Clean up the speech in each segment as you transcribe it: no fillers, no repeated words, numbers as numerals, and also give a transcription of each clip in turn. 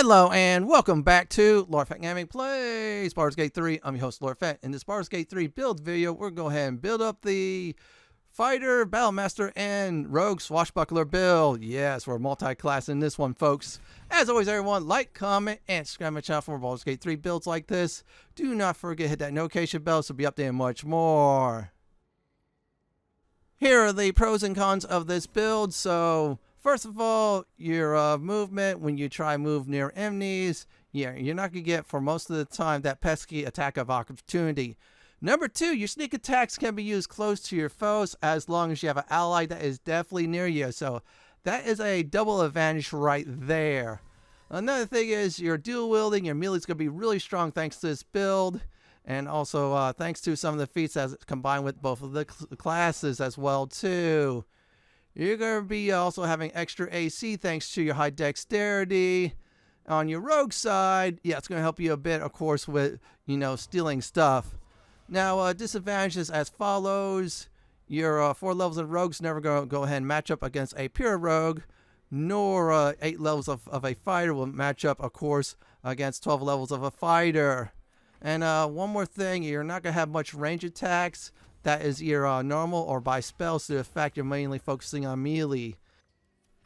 Hello and welcome back to Lord Fenton Gaming Plays Baldur's Gate 3. I'm your host, Lord Fenton. In this Baldur's Gate 3 build video, we're going to go ahead and build up the Fighter, Battlemaster, and Rogue Swashbuckler build. Yes, we're multi-class in this one, folks. As always, everyone, like, comment, and subscribe to my channel for more Baldur's Gate 3 builds like this. Do not forget to hit that notification bell so we'll be updating much more. Here are the pros and cons of this build. So, first of all, your movement, when you try move near enemies, you're not going to get, for most of the time, that pesky attack of opportunity. Number two, your sneak attacks can be used close to your foes as long as you have an ally that is definitely near you. So, that is a double advantage right there. Another thing is your dual wielding, your melee is going to be really strong thanks to this build. And also thanks to some of the feats as combined with both of the classes as well too. You're going to be also having extra AC thanks to your high dexterity. On your rogue side, yeah, it's going to help you a bit, of course, with, stealing stuff. Now, disadvantages as follows. Your 4 levels of rogues never going to go ahead and match up against a pure rogue, nor 8 levels of a fighter will match up, of course, against 12 levels of a fighter. And one more thing, you're not going to have much range attacks. That is either normal or by spells, so in fact you're mainly focusing on melee.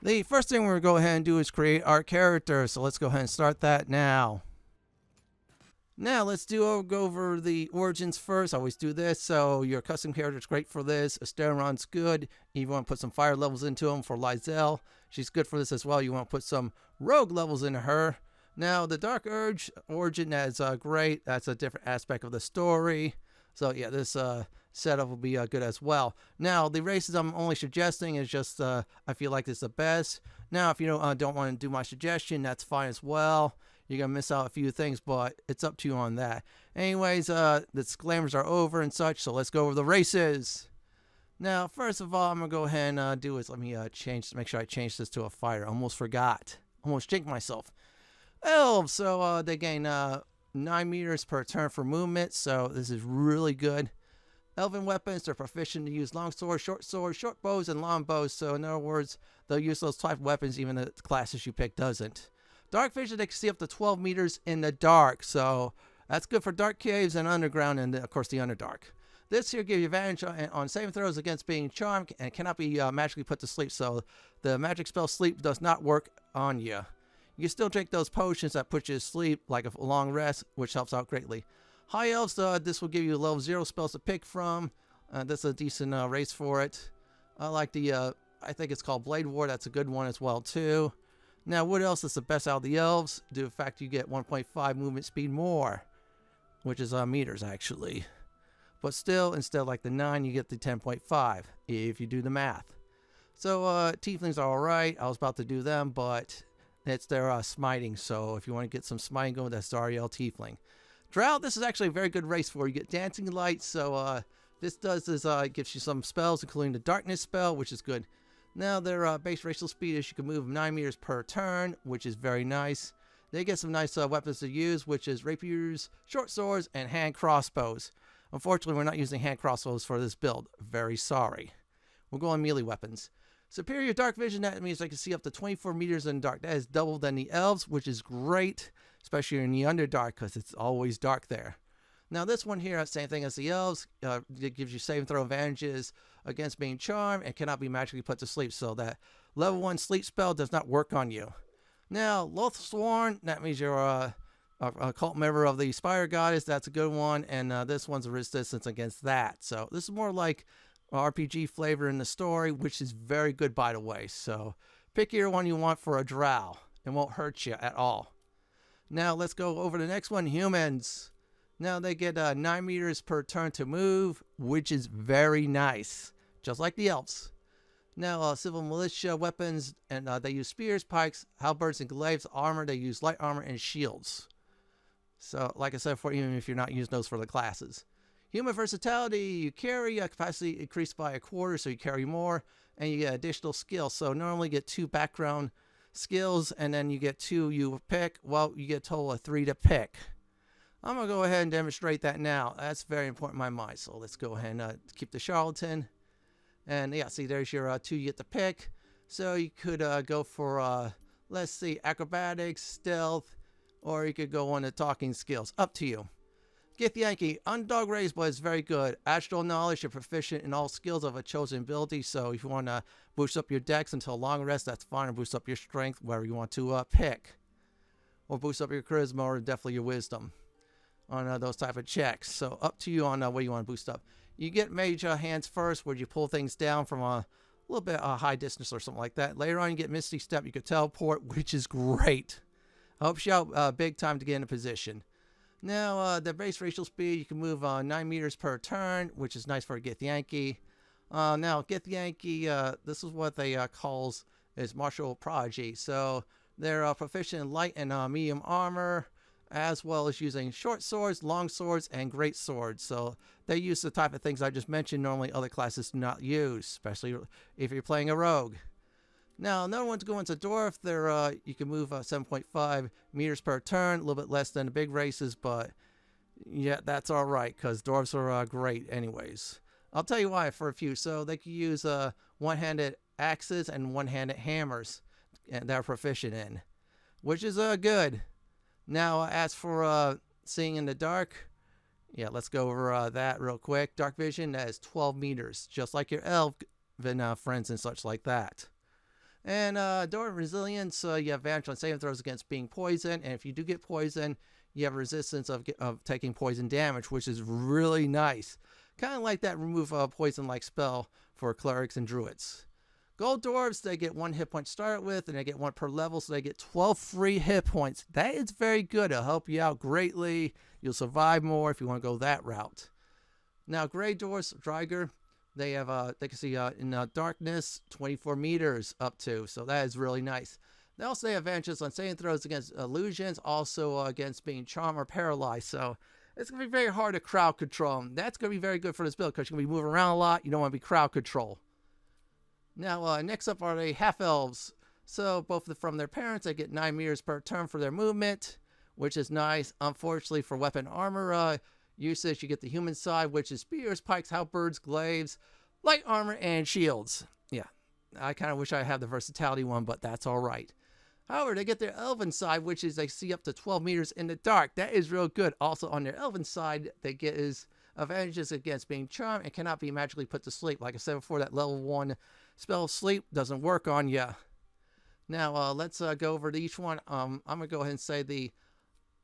The first thing we're going to go ahead and do is create our character, so let's go ahead and start that now. Now let's go over the origins first. I always do this, so your custom character is great for this. Asteron's good. You want to put some fire levels into him for Lizelle. She's good for this as well. You want to put some rogue levels into her. Now, the Dark Urge origin is great. That's a different aspect of the story. So, yeah, this setup will be good as well. Now, the races I'm only suggesting is just, I feel like this is the best. Now, if you don't want to do my suggestion, that's fine as well. You're going to miss out a few things, but it's up to you on that. Anyways, the disclaimers are over and such, so let's go over the races. Now, first of all, I'm going to go ahead and do is let me make sure I change this to a fighter. Almost forgot. Almost jinked myself. Elves, so they gain 9 meters per turn for movement, so this is really good. Elven weapons, they're proficient to use long swords, short bows, and long bows, so in other words, they'll use those type of weapons even the classes you pick doesn't. Dark vision, they can see up to 12 meters in the dark, so that's good for dark caves and underground, and of course the underdark. This here gives you advantage on saving throws against being charmed and cannot be magically put to sleep, so the magic spell sleep does not work on you. You can still drink those potions that put you to sleep, like a long rest, which helps out greatly. High Elves, this will give you level 0 spells to pick from. That's a decent race for it. I like the, I think it's called Blade War. That's a good one as well, too. Now, what else is the best out of the Elves? Due to the fact you get 1.5 movement speed more, which is meters, actually. But still, instead of like the 9, you get the 10.5, if you do the math. So, Tieflings are alright. I was about to do them, but it's their smiting, so if you want to get some smiting going, that's Zariel Tiefling. Drow, this is actually a very good race for you. You get Dancing Light, so this does is gives you some spells, including the Darkness spell, which is good. Now, their base racial speed is you can move 9 meters per turn, which is very nice. They get some nice weapons to use, which is rapiers, short swords, and hand crossbows. Unfortunately, we're not using hand crossbows for this build. Very sorry. We'll go on melee weapons. Superior dark vision, that means I can see up to 24 meters in the dark. That is double than the elves, which is great, especially in the underdark, because it's always dark there. Now, this one here, same thing as the elves. It gives you saving throw advantages against being charmed and cannot be magically put to sleep, so that level 1 sleep spell does not work on you. Now, Lothsworn, that means you're a cult member of the Spire Goddess. That's a good one, and this one's a resistance against that. So this is more like RPG flavor in the story, which is very good, by the way. So pick your one you want for a drow. It won't hurt you at all. Now let's go over the next one, humans. Now they get 9 meters per turn to move, which is very nice, just like the elves. Now civil militia weapons, and they use spears, pikes, halberds, and glaives. Armor, they use light armor and shields. So like I said, for even if you're not using those for the classes. Human versatility, you carry capacity increased by a quarter, so you carry more, and you get additional skills. So normally you get 2 background skills, and then you get 2 you pick. Well, you get a total of 3 to pick. I'm going to go ahead and demonstrate that now. That's very important in my mind. So let's go ahead and keep the charlatan. And yeah, see, there's your 2 you get to pick. So you could go for let's see, acrobatics, stealth, or you could go on the talking skills. Up to you. Githyanki, underdog race, but it's very good. Astral knowledge, you're proficient in all skills of a chosen ability, so if you want to boost up your dex until a long rest, that's fine, or boost up your strength, wherever you want to pick. Or boost up your charisma, or definitely your wisdom on those type of checks. So up to you on what you want to boost up. You get mage hands first, where you pull things down from a little bit high distance or something like that. Later on, you get Misty Step, you could teleport, which is great. Helps you out big time to get in a position. Now, the base racial speed, you can move 9 meters per turn, which is nice for a Githyanki. Now, Githyanki, this is what they calls is martial prodigy. So they're proficient in light and medium armor, as well as using short swords, long swords, and great swords. So they use the type of things I just mentioned normally other classes do not use, especially if you're playing a rogue. Now, another one to go into Dwarf, they're, you can move 7.5 meters per turn, a little bit less than the big races, but yeah, that's all right, because Dwarves are great anyways. I'll tell you why for a few. So they can use one-handed axes and one-handed hammers that are proficient in, which is good. Now, as for seeing in the dark, yeah, let's go over that real quick. Dark vision, that is 12 meters, just like your elven friends and such like that. And Dwarf resilience, you have advantage on saving throws against being poisoned, and if you do get poisoned, you have resistance of taking poison damage, which is really nice. Kind of like that remove poison-like spell for clerics and druids. Gold dwarves, they get 1 hit point to start with, and they get 1 per level, so they get 12 free hit points. That is very good. It'll help you out greatly. You'll survive more if you want to go that route. Now, gray dwarves, Dryger, they have they can see in darkness 24 meters up to, so that is really nice. They also have advantages on saving throws against illusions, also against being charmed or paralyzed. So it's going to be very hard to crowd control them. That's going to be very good for this build because you're going to be moving around a lot. You don't want to be crowd control. Now, next up are the half-elves. So both from their parents, they get 9 meters per turn for their movement, which is nice. Unfortunately, for weapon armor usage, you get the human side, which is spears, pikes, halberds, glaives, light armor, and shields. Yeah, I kind of wish I had the versatility one, but that's all right. However, they get their elven side, which is they see up to 12 meters in the dark. That is real good. Also, on their elven side, they get is advantages against being charmed and cannot be magically put to sleep. Like I said before, that level 1 spell sleep doesn't work on ya. Now, let's go over to each one. I'm going to go ahead and say the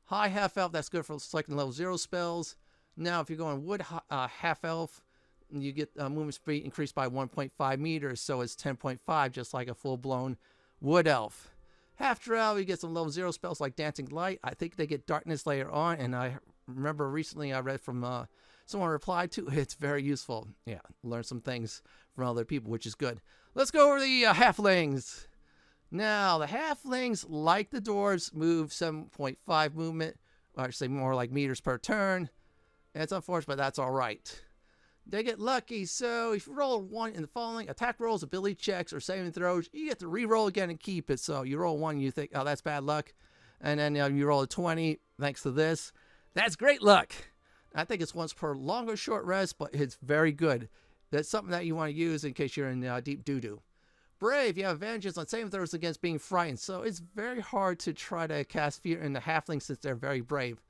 high half-elf, that's good for selecting level 0 spells. Now, if you're going wood half-elf, you get movement speed increased by 1.5 meters, so it's 10.5, just like a full-blown wood elf. Half-drow, you get some level 0 spells like Dancing Light. I think they get darkness later on, and I remember recently I read from someone replied to, it's very useful. Yeah, learn some things from other people, which is good. Let's go over the halflings. Now, the halflings, like the dwarves, move 7.5 movement, or I should say more like meters per turn. It's unfortunate, but that's all right. They get lucky, so if you roll 1 in the following attack rolls, ability checks, or saving throws, you get to re-roll again and keep it. So you roll 1, you think, oh, that's bad luck. And then you roll a 20, thanks to this. That's great luck. I think it's once per long or short rest, but it's very good. That's something that you want to use in case you're in deep doo-doo. Brave, you have advantages on saving throws against being frightened, so it's very hard to try to cast fear in the halflings since they're very brave.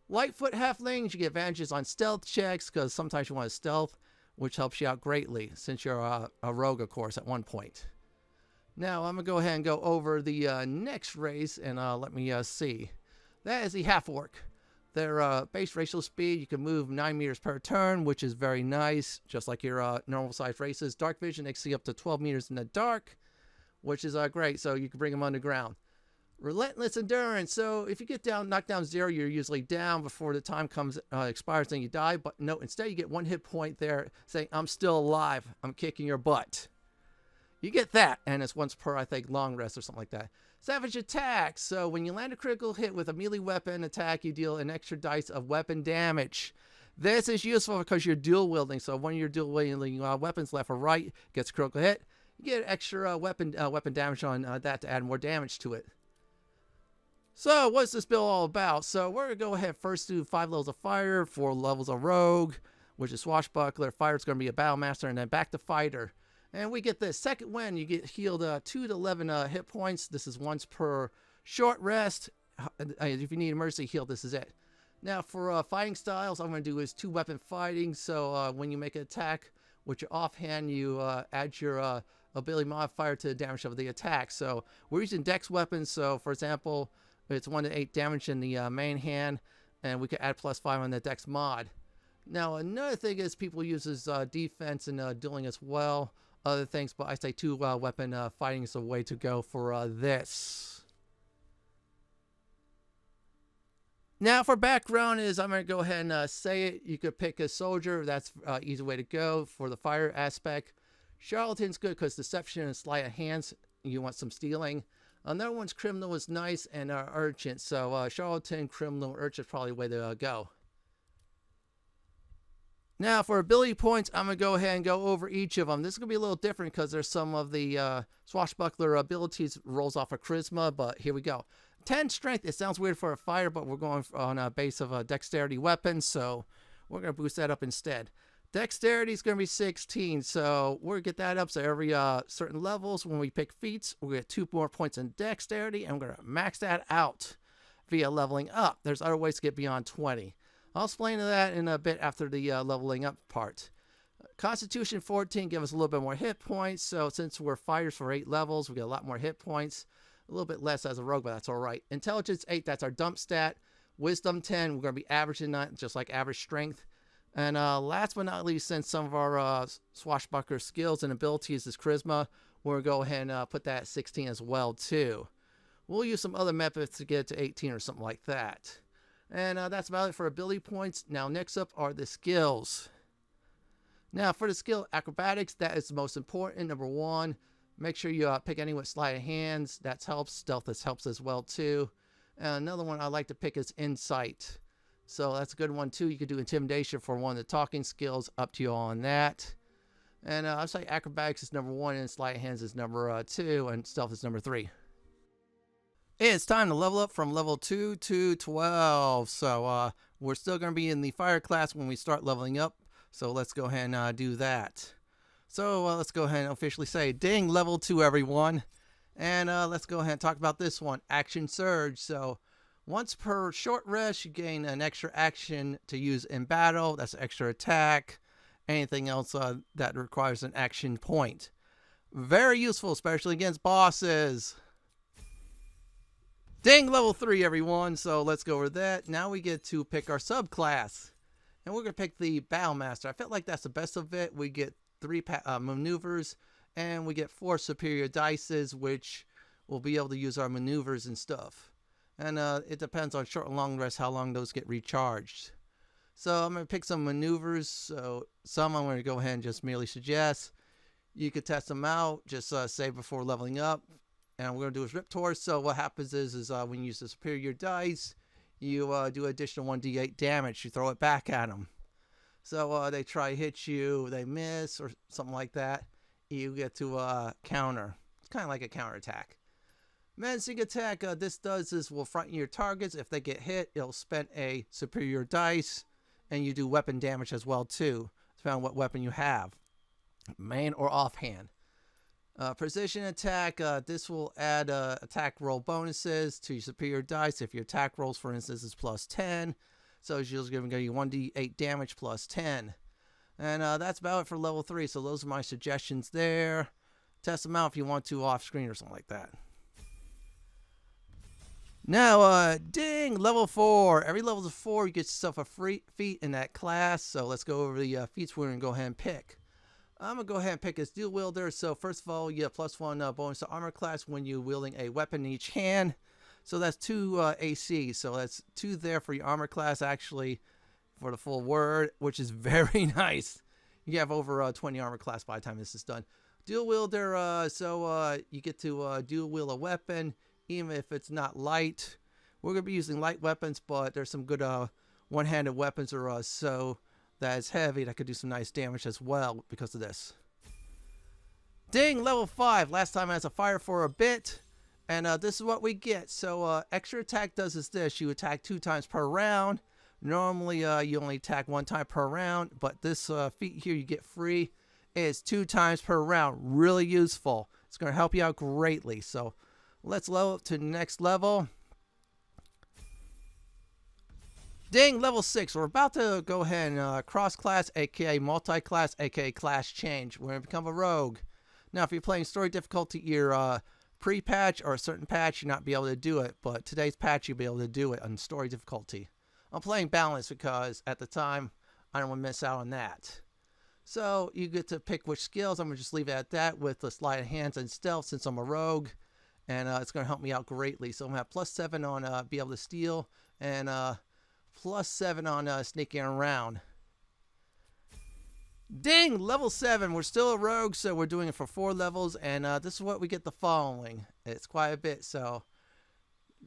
Lightfoot halflings, you get advantages on stealth checks because sometimes you want to stealth, which helps you out greatly since you're a rogue, of course, at one point. Now, I'm going to go ahead and go over the next race, and let me see. That is the half-orc. Their base racial speed, you can move 9 meters per turn, which is very nice, just like your normal-sized races. Dark vision, they see up to 12 meters in the dark, which is great, so you can bring them underground. Relentless endurance, so if you get knocked down 0, you're usually down before the time expires and you die, but no, instead you get 1 hit point there saying, I'm still alive, I'm kicking your butt. You get that, and it's once per, I think, long rest or something like that. Savage attack, so when you land a critical hit with a melee weapon attack, you deal an extra dice of weapon damage. This is useful because you're dual wielding, so when you're dual wielding weapons left or right, gets a critical hit, you get extra weapon damage on that to add more damage to it. So, what's this build all about? So, we're going to go ahead first do 5 levels of fire, 4 levels of rogue, which is swashbuckler. Fire is going to be a battle master, and then back to fighter. And we get the second win. You get healed 2 to 11 hit points. This is once per short rest. If you need emergency heal, this is it. Now for fighting styles, I'm going to do is 2-weapon fighting. So when you make an attack with your offhand, you add your ability modifier to the damage of the attack. So we're using dex weapons. So for example, it's 1 to 8 damage in the main hand, and we could add +5 on the dex mod. Now another thing is people uses defense and dueling as well. Other things, but I say 2-weapon fighting is the way to go for this. Now for background is, I'm going to go ahead and say it. You could pick a soldier. That's easy way to go for the fire aspect. Charlatan's good because deception and sleight of hands. You want some stealing. Another one's criminal is nice, and urchin. So charlatan, criminal, urchin is probably the way to go. Now for ability points, I'm going to go ahead and go over each of them. This is going to be a little different because there's some of the swashbuckler abilities rolls off of charisma, but here we go. 10 strength, it sounds weird for a fighter, but we're going on a base of a dexterity weapon, so we're going to boost that up instead. Dexterity is going to be 16, so we're going to get that up. So every certain levels, when we pick feats, we'll get 2 more points in dexterity, and we're going to max that out via leveling up. There's other ways to get beyond 20. I'll explain that in a bit after the leveling up part. Constitution 14 gives us a little bit more hit points, so since we're fighters for 8 levels, we get a lot more hit points. A little bit less as a rogue, but that's all right. Intelligence 8, that's our dump stat. Wisdom 10, we're going to be averaging that, just like average strength. And last but not least, since some of our swashbuckler skills and abilities is charisma, we're going to go ahead and put that at 16 as well, too. We'll use some other methods to get it to 18 or something like that. And that's about it for ability points. Now, next up are the skills. Now, for the skill acrobatics, that is the most important. Number 1. Make sure you pick any with sleight of hands. That helps. Stealth helps as well, too. And another one I like to pick is insight. So that's a good one, too. You could do intimidation for one of the talking skills. Up to you on that. And I'd say acrobatics is number 1, and sleight of hands is number 2, and stealth is number 3. It's time to level up from level 2 to 12. So we're still going to be in the fire class when we start leveling up. So let's go ahead and do that. So let's go ahead and officially say, ding, level 2, everyone. And let's go ahead and talk about this one, Action Surge. So once per short rest, you gain an extra action to use in battle. That's extra attack. Anything else that requires an action point. Very useful, especially against bosses. Ding, level 3, everyone. So let's go over that. Now we get to pick our subclass. And we're going to pick the Battlemaster. I felt like that's the best of it. We get 3 maneuvers, and we get 4 superior dices, which we'll be able to use our maneuvers and stuff. And it depends on short and long rest how long those get recharged. So I'm going to pick some maneuvers. So some I'm going to go ahead and just merely suggest. You could test them out, just save before leveling up. And we're going to do is Rip Torch. So what happens is when you use the superior dice, you do additional 1d8 damage. You throw it back at them. So they try to hit you, they miss, or something like that. You get to counter. It's kind of like a counterattack. Menacing attack, this does is will frighten your targets. If they get hit, it'll spend a superior dice, and you do weapon damage as well too, depending on what weapon you have, main or offhand. Precision attack, this will add attack roll bonuses to your superior dice. If your attack rolls, for instance, is +10. So it's just going to give you 1d8 damage +10. And that's about it for level 3. So those are my suggestions there. Test them out if you want to off screen or something like that. Now, ding, level 4. Every level of 4, you get yourself a free feat in that class. So let's go over the feats we're going to go ahead and pick. I'm going to go ahead and pick as Dual Wielder. So first of all, you get +1 bonus to armor class when you're wielding a weapon in each hand. So that's 2 AC. So that's 2 there for your armor class, actually, for the full word, which is very nice. You have over 20 armor class by the time this is done. Dual Wielder, you get to dual wield a weapon, even if it's not light. We're going to be using light weapons, but there's some good one-handed weapons or so that is heavy that could do some nice damage as well because of this. Ding, level 5. Last time I was a fire for a bit. And this is what we get. So extra attack does is this. You attack 2 times per round. Normally you only attack 1 time per round. But this feat here you get free. is 2 times per round. Really useful. It's going to help you out greatly. So let's level up to the next level. Ding, level 6. We're about to go ahead and cross-class, aka multi-class, aka class change. We're going to become a rogue. Now, if you're playing story difficulty, your pre-patch or a certain patch, you're not be able to do it. But today's patch, you'll be able to do it on story difficulty. I'm playing balance because at the time, I don't want to miss out on that. So you get to pick which skills. I'm going to just leave it at that with the sleight of hands and stealth since I'm a rogue. And it's going to help me out greatly. So I'm going to have +7 on be able to steal and +7 on sneaking around. Ding! Level 7. We're still a rogue, so we're doing it for 4 levels. And this is what we get the following. It's quite a bit, so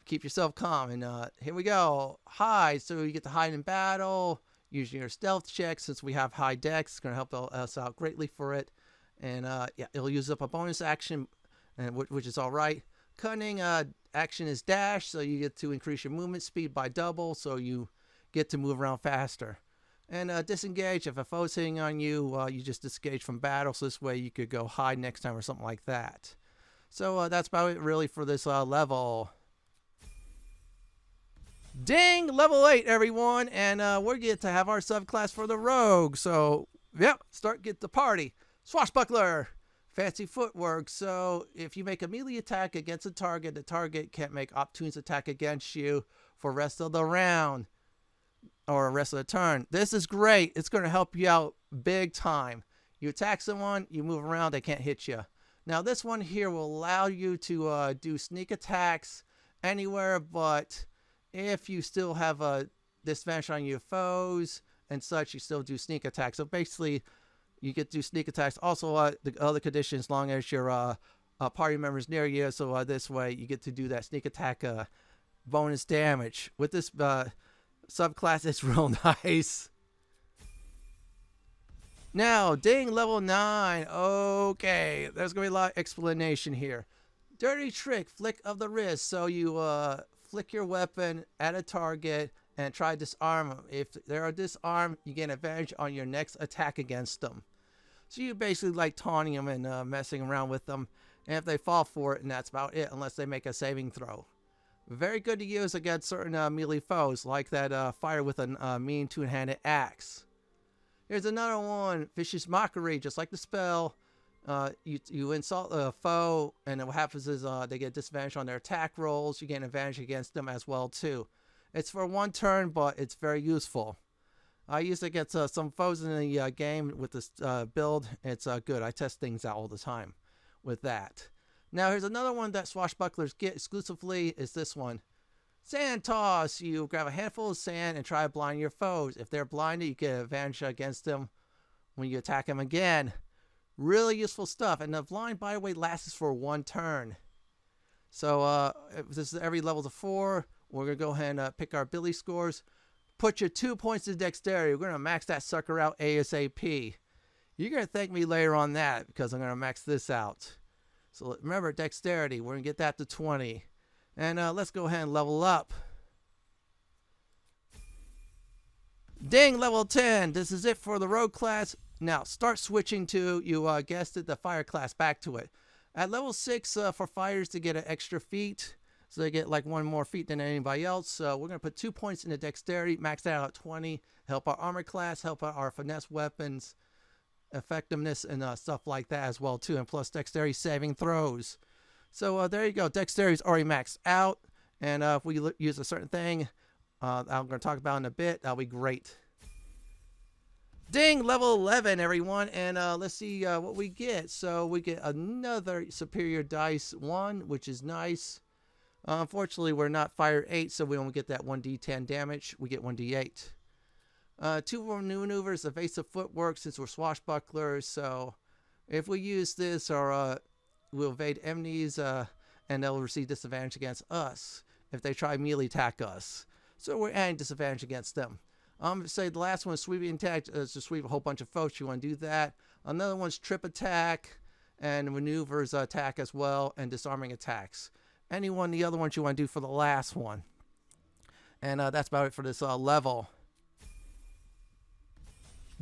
keep yourself calm. And here we go. Hide. So you get to hide in battle. Using your stealth check, since we have high dex, it's going to help us out greatly for it. And yeah, it'll use up a bonus action, and which is all right. Cunning action is dash, so you get to increase your movement speed by double, so you get to move around faster. And disengage, if a foe's hitting on you, you just disengage from battle, so this way you could go hide next time or something like that. So that's about it really for this level. Ding! Level 8, everyone, and we're going to have our subclass for the rogue. So, yep, get the party. Swashbuckler! Fancy footwork, so if you make a melee attack against a target, the target can't make opportunities attack against you for the rest of the round or the rest of the turn. This is great. It's going to help you out big time. You attack someone, you move around, they can't hit you. Now, this one here will allow you to do sneak attacks anywhere, but if you still have a disadvantage on your foes and such, you still do sneak attacks. So basically, you get to do sneak attacks. Also, the other condition, as long as your party members near you. So this way, you get to do that sneak attack bonus damage. With this subclass, it's real nice. Now, ding, level 9. Okay, there's going to be a lot of explanation here. Dirty trick, flick of the wrist. So you flick your weapon at a target and try to disarm them. If they are disarmed, you get an advantage on your next attack against them. So you basically like taunting them and messing around with them. And if they fall for it, and that's about it, unless they make a saving throw. Very good to use against certain melee foes, like that fire with a mean two-handed axe. Here's another one, Vicious Mockery, just like the spell. You insult a foe, and what happens is they get disadvantage on their attack rolls. You get an advantage against them as well too. It's for 1 turn, but it's very useful. I use it against some foes in the game with this build. It's good. I test things out all the time with that. Now here's another one that swashbucklers get exclusively, is this one. Sand toss. You grab a handful of sand and try to blind your foes. If they're blinded, you get an advantage against them when you attack them again. Really useful stuff. And the blind, by the way, lasts for 1 turn. So this is every level to 4. We're going to go ahead and pick our ability scores. Put your 2 points in dexterity. We're going to max that sucker out ASAP. You're going to thank me later on that because I'm going to max this out. So remember, dexterity. We're going to get that to 20. And let's go ahead and level up. Ding, level 10. This is it for the rogue class. Now, start switching to, you guessed it, the fire class, back to it. At level 6, for fighters to get an extra feat, so they get like 1 more feat than anybody else. So we're going to put 2 points into dexterity, max that out at 20, help our armor class, help out our finesse weapons, effectiveness, and stuff like that as well too, and plus dexterity saving throws. So there you go. Dexterity is already maxed out, and if we use a certain thing, I'm going to talk about in a bit, that'll be great. Ding, level 11, everyone, and let's see what we get. So we get another superior dice 1, which is nice. Unfortunately, we're not fire 8, so we only get that 1d10 damage. We get 1d8. 2 more maneuvers, evasive footwork, since we're swashbucklers. So if we use this, or we'll evade enemies, and they'll receive disadvantage against us if they try melee attack us. So we're adding disadvantage against them. Say the last one is sweeping attack, to sweep a whole bunch of folks. You want to do that. Another one's trip attack and maneuvers attack as well, and disarming attacks. Any one of the other ones you want to do for the last one. And that's about it for this level.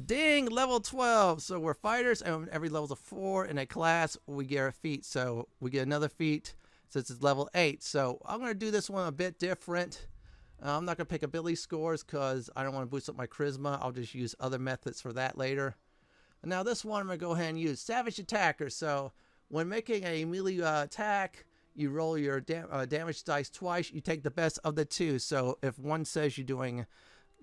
Ding, level 12. So we're fighters, and every level's a 4 in a class, we get a feat. So we get another feat since it's level 8. So I'm going to do this one a bit different. I'm not going to pick ability scores because I don't want to boost up my charisma. I'll just use other methods for that later. And now this one I'm going to go ahead and use Savage Attacker. So when making a melee attack, you roll your damage dice twice. You take the best of the two. So if one says you're doing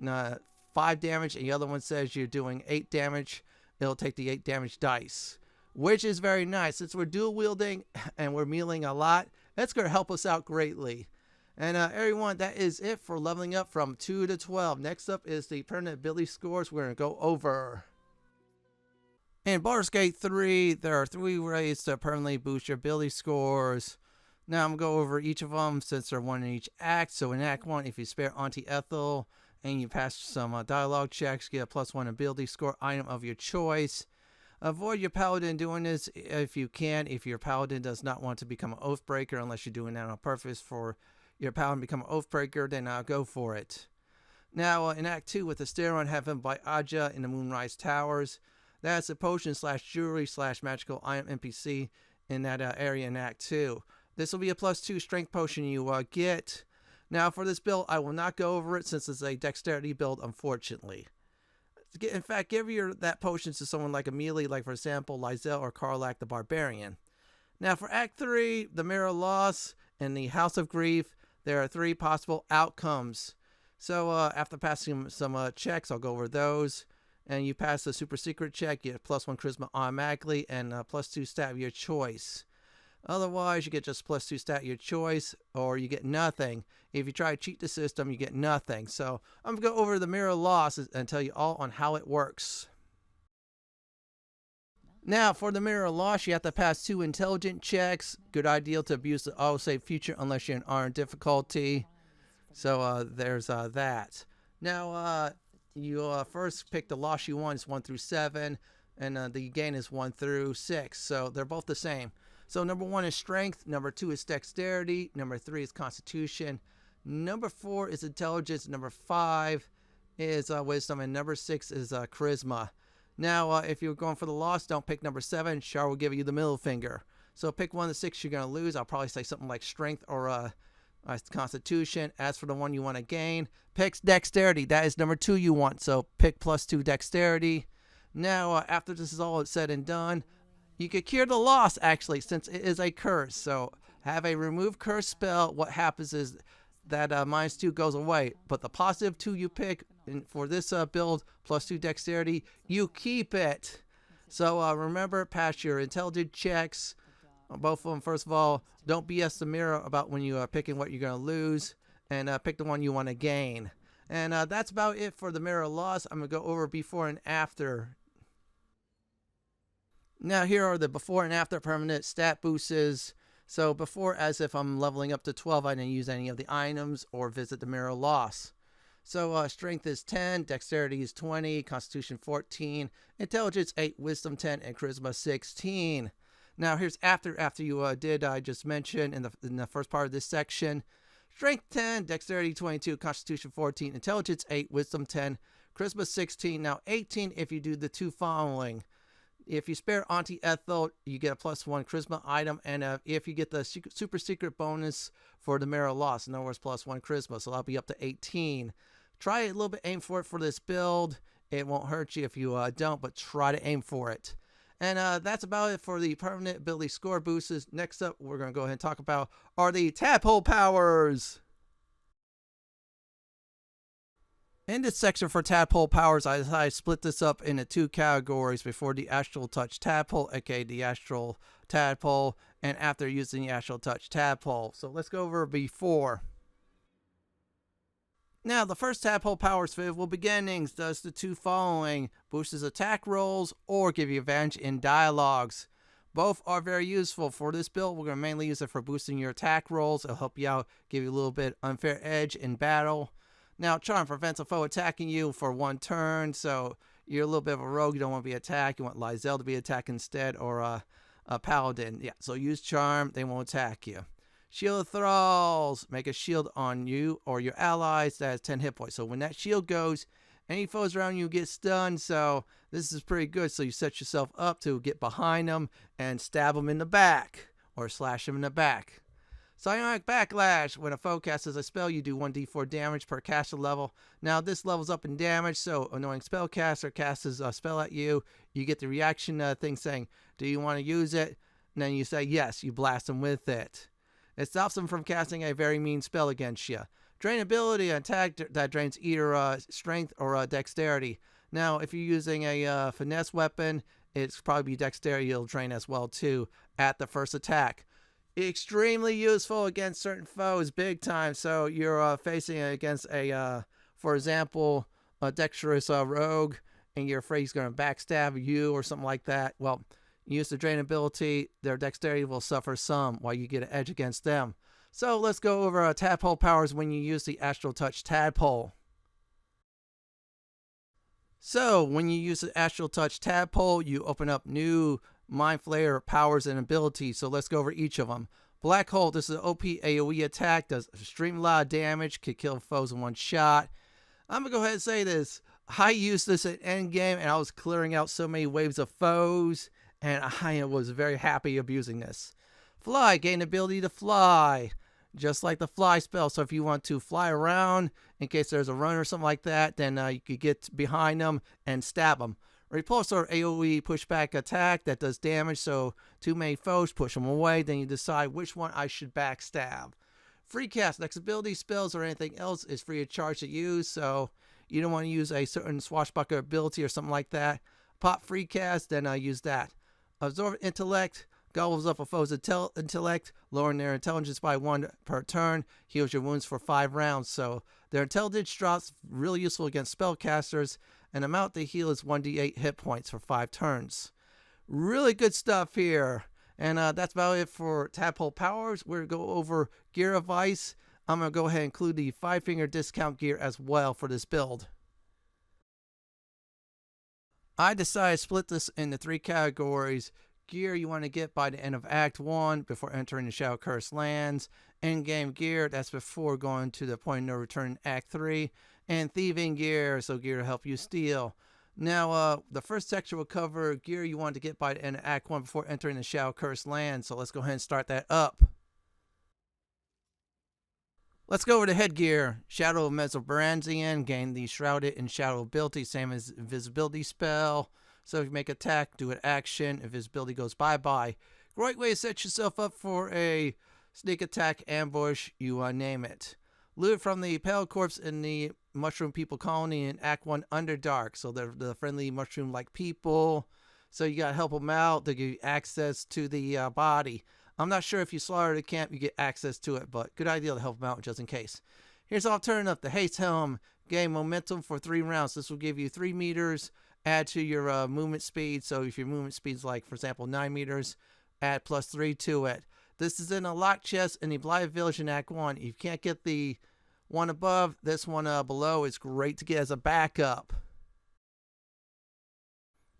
5 damage and the other one says you're doing 8 damage, it'll take the 8 damage dice, which is very nice. Since we're dual wielding and we're meleeing a lot, that's going to help us out greatly. And everyone, that is it for leveling up from 2 to 12. Next up is the permanent ability scores we're going to go over. In Baldur's Gate 3, there are 3 ways to permanently boost your ability scores. Now I'm going to go over each of them since they're one in each act. So in Act 1, if you spare Auntie Ethel and you pass some dialogue checks, get a +1 ability score item of your choice. Avoid your paladin doing this if you can. If your paladin does not want to become an Oathbreaker, unless you're doing that on purpose for your paladin to become an Oathbreaker, then go for it. Now in Act 2 with the Stair on Heaven by Aja in the Moonrise Towers, that's a potion / jewelry / magical item NPC in that area in Act 2. This will be a +2 strength potion you get. Now for this build, I will not go over it since it's a dexterity build, unfortunately. In fact, give that potion to someone like a melee, like for example, Lysel or Karlak the Barbarian. Now for Act 3, the Mirror Loss and the House of Grief, there are 3 possible outcomes. So after passing some checks, I'll go over those. And you pass the super secret check, you get +1 charisma automatically and +2 stat of your choice. Otherwise, you get just +2 stat of your choice, or you get nothing. If you try to cheat the system, you get nothing. So I'm going to go over the Mirror Loss and tell you all on how it works. Now, for the Mirror Loss, you have to pass 2 intelligent checks. Good idea to abuse the autosave feature unless you're in R difficulty. So there's that. Now, you first pick the loss you want. It's 1 through 7, and the gain is 1 through 6. So they're both the same. So number 1 is strength, number 2 is dexterity, number 3 is constitution, number 4 is intelligence, number 5 is wisdom, and number 6 is charisma. Now, if you're going for the loss, don't pick number 7. Char will give you the middle finger. So pick 1 of the 6 you're going to lose. I'll probably say something like strength or constitution. As for the one you want to gain, pick dexterity. That is number 2 you want. So pick +2 dexterity. Now, after this is all said and done, you could cure the loss, actually, since it is a curse. So have a remove curse spell. What happens is that -2 goes away. But the +2 you pick for this build, +2 dexterity, you keep it. So remember, pass your intelligence checks. Both of them, first of all, don't BS the mirror about when you are picking what you're going to lose. And pick the one you want to gain. And that's about it for the Mirror Loss. I'm going to go over before and after. Now here are the before and after permanent stat boosts. So before, as if I'm leveling up to 12, I didn't use any of the items or visit the Mirror Loss. So strength is 10, dexterity is 20, constitution 14, intelligence 8, wisdom 10, and charisma 16. Now here's after you I just mentioned in the first part of this section. Strength 10, dexterity 22, constitution 14, intelligence 8, wisdom 10, charisma 16. Now 18 if you do the 2 following. If you spare Auntie Ethel, you get a +1 charisma item, and if you get the super secret bonus for the Mirror Loss, in other words, +1 charisma, so that'll be up to 18. Try it a little bit, aim for it for this build. It won't hurt you if you don't, but try to aim for it. And that's about it for the permanent ability score boosts. Next up, we're going to go ahead and talk about are the Tadpole Powers. In this section for Tadpole Powers, I split this up into 2 categories: before the Astral Touch Tadpole, aka the Astral Tadpole, and after using the Astral Touch Tadpole. So let's go over before. Now, the first Tadpole Powers Favorable Beginnings does the 2 following: boosts attack rolls or give you advantage in dialogues. Both are very useful for this build. We're going to mainly use it for boosting your attack rolls. It'll help you out, give you a little bit unfair edge in battle. Now, Charm prevents a foe attacking you for 1 turn, so you're a little bit of a rogue. You don't want to be attacked. You want Lysel to be attacked instead, or a Paladin. Yeah, so use Charm. They won't attack you. Shield of Thralls. Make a shield on you or your allies that has 10 hit points. So when that shield goes Any foes around you get stunned, so this is pretty good. So you set yourself up to get behind them and stab them in the back or slash them in the back. Psionic Backlash. When a foe casts a spell, you do 1d4 damage per caster level. Now, this levels up in damage, so annoying spellcaster casts a spell at you. You get the reaction thing saying, do you want to use it? And then you say yes, you blast them with it. It stops them from casting a very mean spell against you. Drain ability, an attack that drains either strength or dexterity. Now, if you're using a finesse weapon, it's probably dexterity it'll drain as well, too, at the first attack. Extremely useful against certain foes, big time. So you're facing against for example, a dexterous rogue, and you're afraid he's going to backstab you or something like that. Well, you use the drain ability, their dexterity will suffer some while you get an edge against them. So let's go over Tadpole Powers when you use the Astral Touch Tadpole. So when you use the Astral Touch Tadpole, you open up new Mind Flayer powers and abilities. So let's go over each of them. Black Hole, this is an OP AoE attack, does extreme lot of damage, can kill foes in one shot. I'm going to go ahead and say this. I used this at endgame, and I was clearing out so many waves of foes, and I was very happy abusing this. Fly, gain ability to fly, just like the fly spell. So if you want to fly around, in case there's a run or something like that, then you could get behind them and stab them. Repulsor, AoE pushback attack that does damage, so too many foes, push them away, then you decide which one I should backstab. Free cast, next ability, spells, or anything else is free of charge to use, so you don't want to use a certain swashbuckler ability or something like that. Pop free cast, then use that. Absorb intellect, gobbles up a foe's intellect, lowering their intelligence by 1 per turn, heals your wounds for 5 rounds, so their intelligence drops, really useful against spellcasters, and amount they heal is 1d8 hit points for 5 turns. Really good stuff here. And that's about it for Tadpole Powers. We're going to go over Gear Advice. I'm going to go ahead and include the 5-finger discount gear as well for this build. I decided to split this into 3 categories. Gear you want to get by the end of Act 1 before entering the Shadow Curse lands. Endgame gear, that's before going to the point of no return in Act 3. And thieving gear, so gear to help you steal. Now, the first section will cover gear you want to get by the end of Act 1 before entering the Shadow Curse land. So let's go ahead and start that up. Let's go over to headgear. Shadow of Mesobaranzian, gain the Shrouded in Shadow ability, same as invisibility spell. So if you make attack, do an action. Invisibility goes bye-bye. Great way to set yourself up for a sneak attack, ambush, you name it. Loot from the Pale Corpse in the Mushroom People Colony in Act 1 Underdark. So they're the friendly mushroom-like people. So you gotta help them out to give you access to the body. I'm not sure if you slaughter the camp, you get access to it, but good idea to help them out just in case. Here's alternative. The Haste Helm. Gain momentum for 3 rounds. This will give you 3 meters. Add to your movement speed. So if your movement speed is like, for example, 9 meters, add +3 to it. This is in a locked chest in the Blighted Village in Act 1. If you can't get the one above, this one below is great to get as a backup.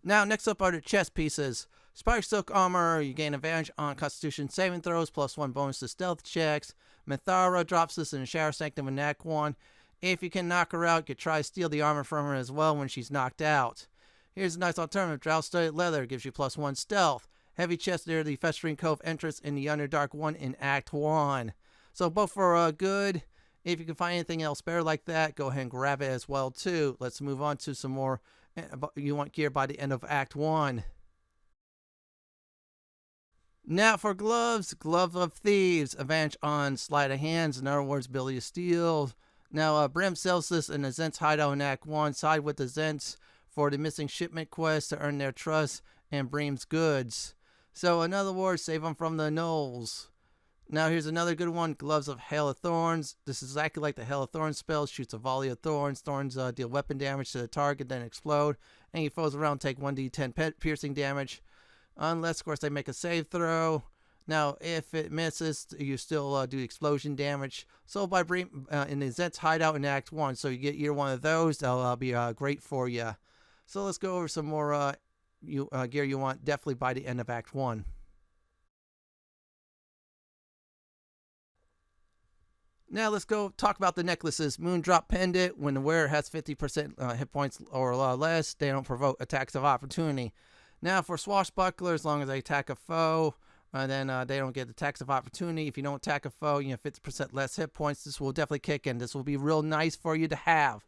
Now, next up are the chest pieces. Spider Silk Armor, you gain advantage on Constitution saving throws, +1 bonus to stealth checks. Mithara drops this in the Shower Sanctum in Act 1. If you can knock her out, you can try to steal the armor from her as well when she's knocked out. Here's a nice alternative. Drought-studded leather gives you +1 stealth. Heavy chest near the Festering Cove entrance in the Underdark 1 in Act 1. So both are good. If you can find anything else better like that, go ahead and grab it as well too. Let's move on to some more you want gear by the end of Act 1. Now for gloves. Glove of Thieves. Advantage on sleight of hands. In other words, ability to steal. Now Brim sells this in the Zent's hideout in Act 1. Side with the Zents for the missing shipment quest to earn their trust and Brim's goods. So in other words, save them from the gnolls. Now here's another good one. Gloves of Hail of Thorns. This is exactly like the Hail of Thorns spell. Shoots a volley of thorns. Thorns deal weapon damage to the target, then explode. Any foes around take 1d10 piercing damage. Unless, of course, they make a save throw. Now, if it misses, you still do explosion damage. So by in the Zent's hideout in Act 1. So you get either one of those. That'll be great for you. So let's go over some more gear you want definitely by the end of Act 1. Now let's go talk about the necklaces. Moondrop Pendant. When the wearer has 50% hit points or less, they don't provoke attacks of opportunity. Now for Swashbuckler, as long as they attack a foe, then they don't get attacks of opportunity. If you don't attack a foe, you have 50% less hit points. This will definitely kick in. This will be real nice for you to have.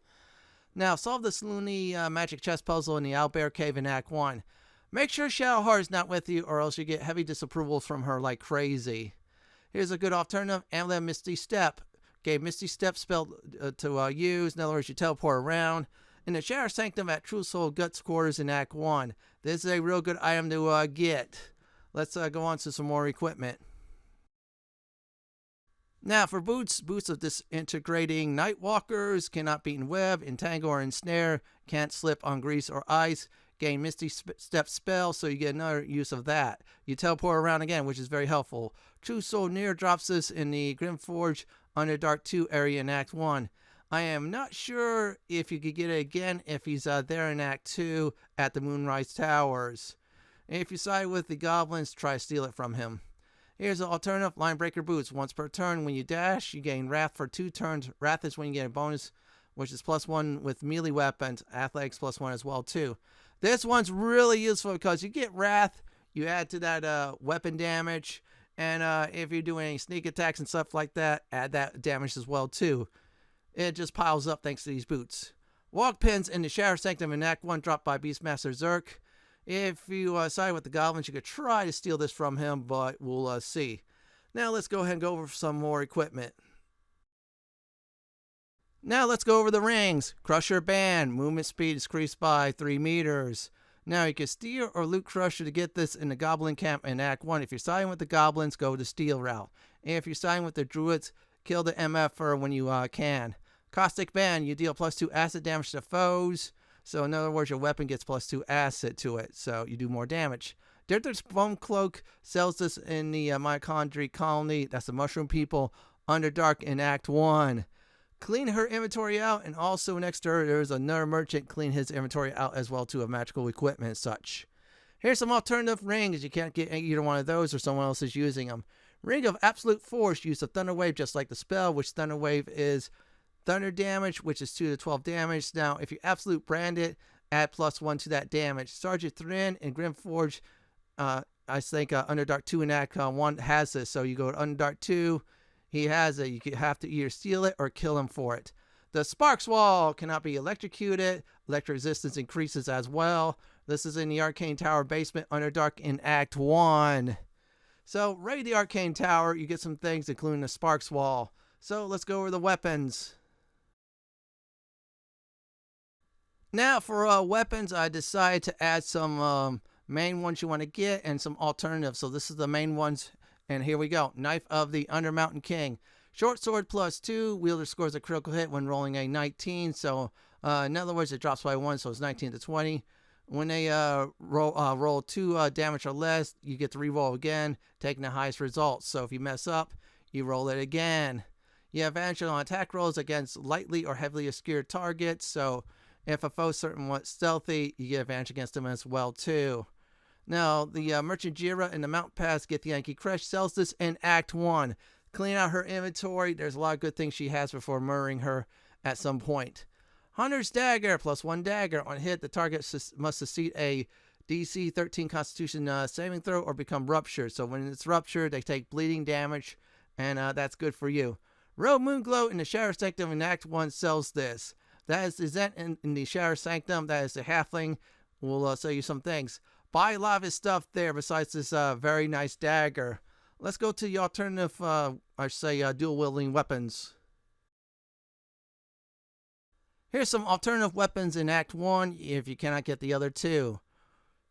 Now solve this loony magic chess puzzle in the Owlbear Cave in Act 1. Make sure Shadowheart is not with you, or else you get heavy disapproval from her like crazy. Here's a good alternative. Amulet Misty Step. Okay, Misty Step spell to use. In other words, you teleport around. In the Shadow Sanctum at True Soul Guts Quarters in Act 1. This is a real good item to get. Let's go on to some more equipment. Now for boots. Boots of disintegrating Nightwalkers. Cannot beat in web, entangle, or ensnare. Can't slip on grease or ice. Gain Misty Step spell, so you get another use of that. You teleport around again, which is very helpful. True Soul Near drops this in the Grimforge Underdark 2 area in Act 1. I am not sure if you could get it again if he's there in Act 2 at the Moonrise Towers. If you side with the goblins, try to steal it from him. Here's an alternative. Linebreaker Boots. Once per turn, when you dash, you gain Wrath for 2 turns. Wrath is when you get a bonus, which is +1 with melee weapons. Athletics +1 as well, too. This one's really useful because you get Wrath, you add to that weapon damage, and if you're doing any sneak attacks and stuff like that, add that damage as well too. It just piles up thanks to these boots. Walk pins in the Shadow Sanctum in Act 1 dropped by Beastmaster Zerk. If you side with the goblins, you could try to steal this from him, but we'll see. Now let's go ahead and go over some more equipment. Now let's go over the rings. Crusher Band. Movement speed is increased by 3 meters. Now you can steal or loot Crusher to get this in the Goblin Camp in Act 1. If you're siding with the Goblins, go the steal route. And if you're siding with the Druids, kill the MFer when you can. Caustic Band. You deal +2 acid damage to foes. So in other words, your weapon gets +2 acid to it. So you do more damage. Dirt's Bone Cloak sells this in the Mitochondria Colony. That's the Mushroom People. Underdark in Act 1. Clean her inventory out, and also next to her there's another merchant. Clean his inventory out as well too, of magical equipment and such. Here's some alternative rings. You can't get either one of those or someone else is using them. Ring of Absolute Force. Use of Thunder Wave just like the spell, which Thunder Wave is thunder damage, which is 2 to 12 damage. Now if you Absolute Brand it, add +1 to that damage. Sergeant Thrin and Grimforge, I think Underdark 2 and Act 1 has this, so you go to Underdark 2. He has it. You have to either steal it or kill him for it. The Sparks Wall cannot be electrocuted. Electric resistance increases as well. This is in the Arcane Tower basement, Underdark in Act 1. So, raid the Arcane Tower. You get some things, including the Sparks Wall. So, let's go over the weapons. Now, for weapons, I decided to add some main ones you want to get and some alternatives. So, this is the main ones. And here we go. Knife of the Undermountain King. Short sword +2. Wielder scores a critical hit when rolling a 19. So, in other words, it drops by 1, so it's 19 to 20. When they roll 2 damage or less, you get to reroll again, taking the highest results. So if you mess up, you roll it again. You have advantage on attack rolls against lightly or heavily obscured targets. So if a foe's somewhat stealthy, you get advantage against them as well too. Now, the Merchant Jira and the Mount Pass Get the Yankee Crush sells this in Act 1. Clean out her inventory. There's a lot of good things she has before murdering her at some point. Hunter's Dagger, +1 dagger. On hit, the target must succeed a DC 13 Constitution saving throw or become ruptured. So when it's ruptured, they take bleeding damage, and that's good for you. Rogue Moonglow in the Shadow Sanctum in Act 1 sells this. That is the Zent in the Shadow Sanctum. That is the Halfling. We'll sell you some things. Buy a lot of his stuff there besides this very nice dagger. Let's go to the alternative, dual-wielding weapons. Here's some alternative weapons in Act 1 if you cannot get the other two.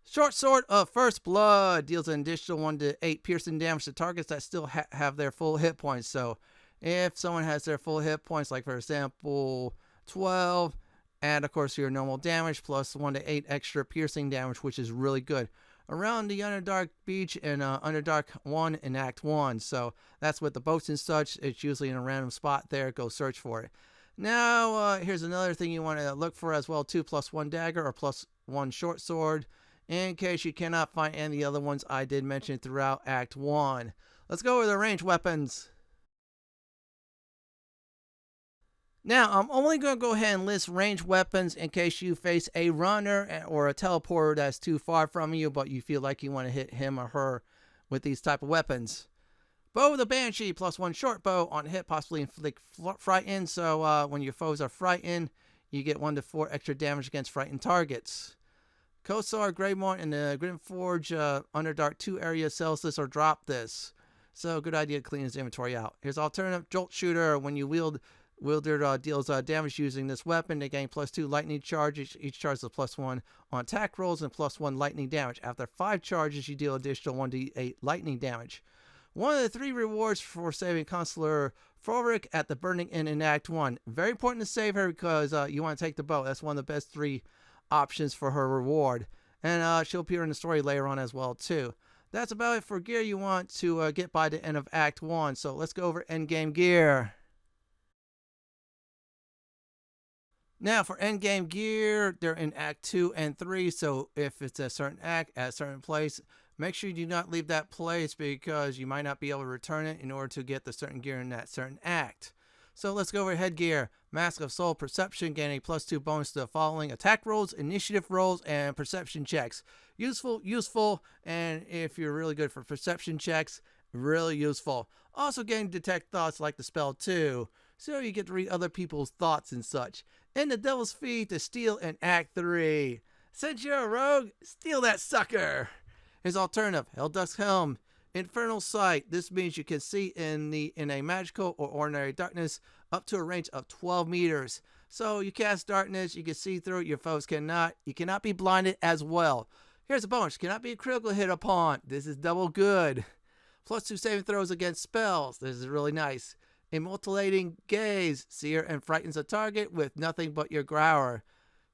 Short Sword of First Blood deals an additional 1 to 8 piercing damage to targets that still have their full hit points. So if someone has their full hit points, like for example 12, add of course your normal damage plus 1 to 8 extra piercing damage, which is really good. Around the Underdark Beach and Underdark 1 in Act 1. So that's with the boats and such. It's usually in a random spot there. Go search for it. Now, here's another thing you want to look for as well too. +1 dagger or +1 short sword. In case you cannot find any of the other ones I did mention throughout Act 1. Let's go over the ranged weapons. Now, I'm only going to go ahead and list ranged weapons in case you face a runner or a teleporter that's too far from you, but you feel like you want to hit him or her with these type of weapons. Bow of the Banshee, +1 short bow on hit, possibly inflict frighten. So when your foes are frightened, you get 1 to 4 extra damage against frightened targets. Kosar, Greymorn, and the Grimforge Underdark 2 area sells this or drop this. So good idea to clean his inventory out. Here's alternative Jolt Shooter. When you wielder deals damage using this weapon, they gain +2 lightning charges. Each charge is +1 on attack rolls and +1 lightning damage. After 5 charges, you deal additional 1d8 lightning damage. One of the 3 rewards for saving Consular Frolic at the Burning Inn in Act 1. Very important to save her because you want to take the bow. That's one of the best 3 options for her reward. And she'll appear in the story later on as well, too. That's about it for gear you want to get by the end of Act 1. So let's go over endgame gear. Now, for endgame gear, they're in Act 2 and 3, so if it's a certain act at a certain place, make sure you do not leave that place because you might not be able to return it in order to get the certain gear in that certain act. So let's go over headgear. Mask of Soul Perception, gaining a +2 bonus to the following attack rolls, initiative rolls, and perception checks. Useful, and if you're really good for perception checks, really useful. Also getting detect thoughts like the spell too, so you get to read other people's thoughts and such. And the Devil's Feet to steal in Act 3. Since you're a rogue, steal that sucker. His alternative, Helldusk's Helm. Infernal Sight. This means you can see in a magical or ordinary darkness up to a range of 12 meters. So you cast darkness, you can see through it, your foes cannot. You cannot be blinded as well. Here's a bonus. Cannot be a critical hit upon. This is double good. +2 saving throws against spells. This is really nice. Immortalating Gaze. Seer and frightens a target with nothing but your grower.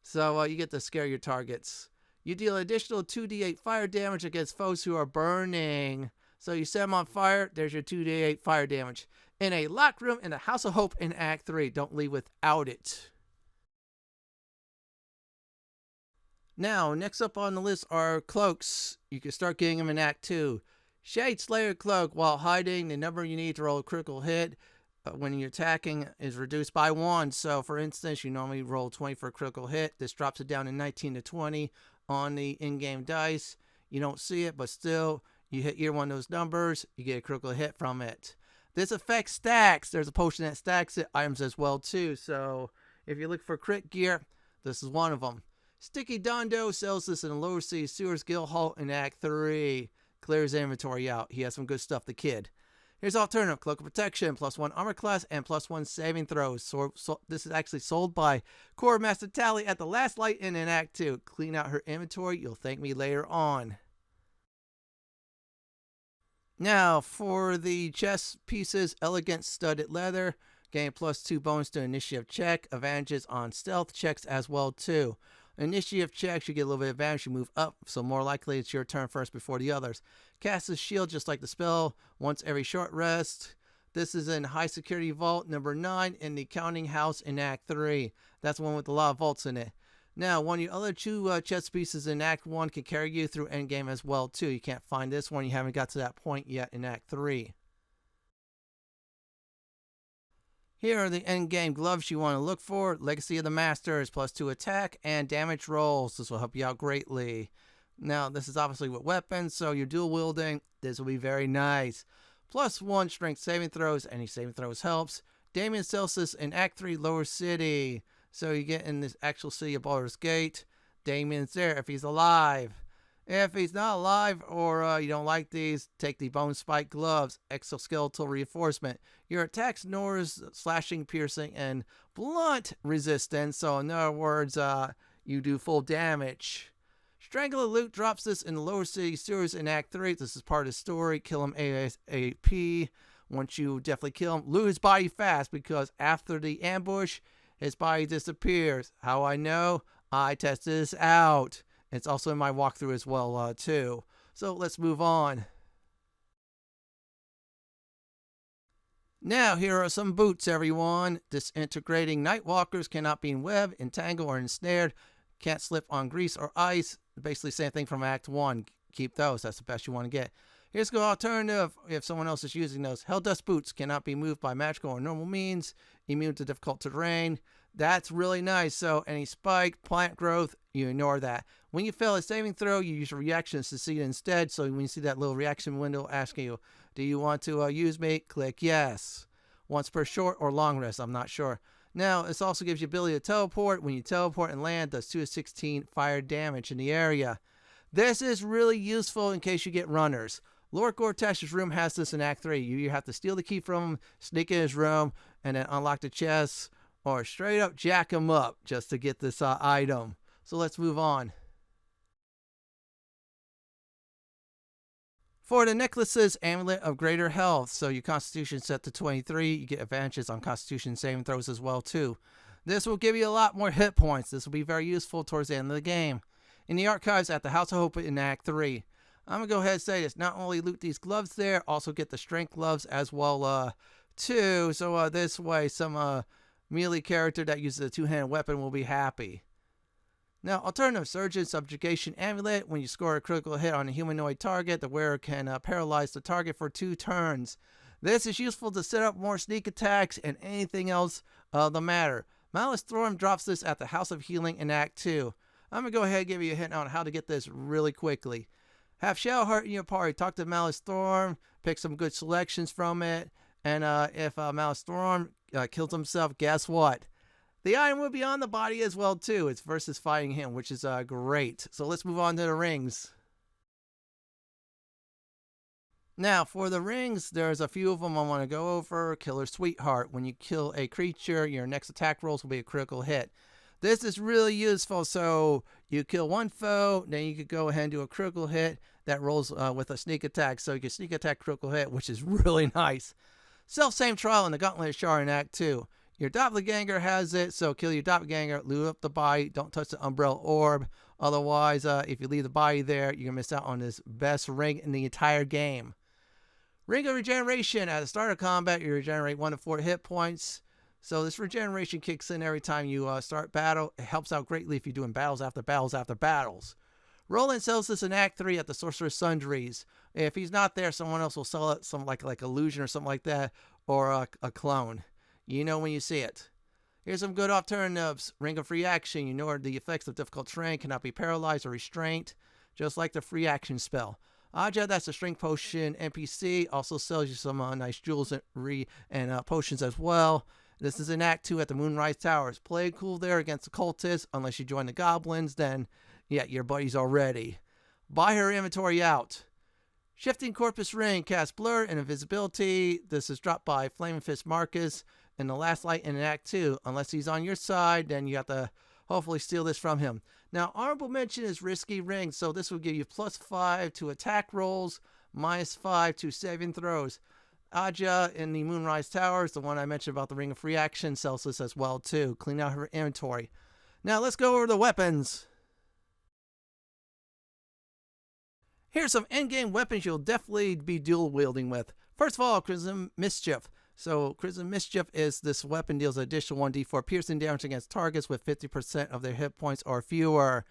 So you get to scare your targets. You deal additional 2d8 fire damage against foes who are burning. So you set them on fire, there's your 2d8 fire damage. In a locked room in the House of Hope in Act 3. Don't leave without it. Now, next up on the list are cloaks. You can start getting them in Act 2. Shade Slayer Cloak. While hiding, the number you need to roll a critical hit when you're attacking is reduced by 1. So, for instance, you normally roll 20 for a critical hit. This drops it down to 19 to 20 on the in-game dice. You don't see it, but still, you hit either one of those numbers, you get a critical hit from it. This affects stacks. There's a potion that stacks it, items as well, too. So, if you look for crit gear, this is one of them. Sticky Dondo sells this in the Lower Sea Sewers Guild Hall in Act 3. Clears inventory out. He has some good stuff, the kid. Here's alternative. Cloak of Protection, +1 armor class, and +1 saving throws. So this is actually sold by Core Master Tally at the Last Light in Act 2. Clean out her inventory. You'll thank me later on. Now, for the chest pieces, Elegant Studded Leather. Gain +2 bonus to initiative check. Advantages on stealth checks as well, too. Initiative checks, you get a little bit of advantage, you move up, so more likely it's your turn first before the others. Cast a shield just like the spell, once every short rest. This is in High Security Vault number 9 in the Counting House in Act 3. That's the one with a lot of vaults in it. Now, one of your other 2 chest pieces in Act 1 can carry you through endgame as well, too. You can't find this one, you haven't got to that point yet in Act 3. Here are the endgame gloves you want to look for. Legacy of the Masters, +2 attack and damage rolls. This will help you out greatly. Now, this is obviously with weapons, so you're dual wielding. This will be very nice. +1 strength saving throws. Any saving throws helps. Damien sells this in Act 3 Lower City. So you get in this actual city of Baldur's Gate. Damien's there if he's alive. If he's not alive or you don't like these, take the Bone Spike Gloves, Exoskeletal Reinforcement. Your attacks ignores slashing, piercing, and blunt resistance. So in other words, you do full damage. Strangler Loot drops this in the Lower City Sewers in Act 3. This is part of the story. Kill him ASAP. Once you definitely kill him, loot his body fast because after the ambush, his body disappears. How I know? I tested this out. It's also in my walkthrough as well, too. So let's move on. Now, here are some boots, everyone. Disintegrating Nightwalkers cannot be in web, entangled, or ensnared. Can't slip on grease or ice. Basically, same thing from Act 1. Keep those. That's the best you want to get. Here's the alternative if someone else is using those. Helldust boots cannot be moved by magical or normal means. immune to difficult terrain. That's really nice. So any spike, plant growth, you ignore that. When you fail a saving throw, you use reactions to see it instead. So when you see that little reaction window asking you, do you want to use me? Click yes. Once per short or long rest, I'm not sure. Now, this also gives you ability to teleport. When you teleport and land, does 2 of 16 fire damage in the area. This is really useful in case you get runners. Lord Gortash's room has this in Act 3. You have to steal the key from him, sneak in his room, and then unlock the chest, or straight up jack him up just to get this item. So let's move on. For the necklaces, Amulet of Greater Health. So your Constitution set to 23. You get advantages on Constitution saving throws as well too. This will give you a lot more hit points. This will be very useful towards the end of the game. In the archives at the House of Hope in Act 3. I'm going to go ahead and say this. Not only loot these gloves there, also get the strength gloves as well too. So this way some melee character that uses a two-handed weapon will be happy. Now, alternative surgeon subjugation amulet. When you score a critical hit on a humanoid target, the wearer can paralyze the target for 2 turns. This is useful to set up more sneak attacks and anything else of the matter. Malice Storm drops this at the House of Healing in Act 2. I'm going to go ahead and give you a hint on how to get this really quickly. Have Shadowheart in your party. Talk to Malice Storm. Pick some good selections from it. And if Malice Storm kills himself, guess what? The item will be on the body as well too. It's versus fighting him, which is great. So let's move on to the rings. Now, for the rings, there's a few of them I want to go over. Killer Sweetheart. When you kill a creature, your next attack rolls will be a critical hit. This is really useful. So you kill one foe, then you could go ahead and do a critical hit that rolls with a sneak attack. So you can sneak attack critical hit, which is really nice. Self-same trial in the Gauntlet of Shar in Act 2. Your doppelganger has it, so kill your doppelganger, loot up the body, don't touch the umbrella orb. Otherwise, if you leave the body there, you're going to miss out on this best ring in the entire game. Ring of Regeneration. At the start of combat, you regenerate 1 to 4 hit points. So this regeneration kicks in every time you start battle. It helps out greatly if you're doing battles after battles after battles. Roland sells this in Act 3 at the Sorcerer's Sundries. If he's not there, someone else will sell it, some like illusion or something like that, or a clone. You know when you see it. Here's some good alternatives. Ring of Free Action. You know the effects of difficult terrain cannot be paralyzed or restrained, just like the free action spell. Aja, that's a strength potion NPC, also sells you some nice jewels and potions as well. This is in Act 2 at the Moonrise Towers. Play cool there against the cultists, unless you join the goblins, then yeah, your buddies already. Buy her inventory out. Shifting Corpus Ring, cast Blur and Invisibility. This is dropped by Flaming Fist Marcus in the last light in Act 2. Unless he's on your side, then you have to hopefully steal this from him. Now, honorable mention is Risky Ring, so this will give you +5 to attack rolls, -5 to saving throws. Aja in the Moonrise Towers, the one I mentioned about the Ring of Free Action, sells this as well too. Clean out her inventory. Now, let's go over the weapons. Here's some endgame weapons you'll definitely be dual wielding with. First of all, Crimson Mischief. So Crimson Mischief is this weapon deals additional 1d4 piercing damage against targets with 50% of their hit points or fewer.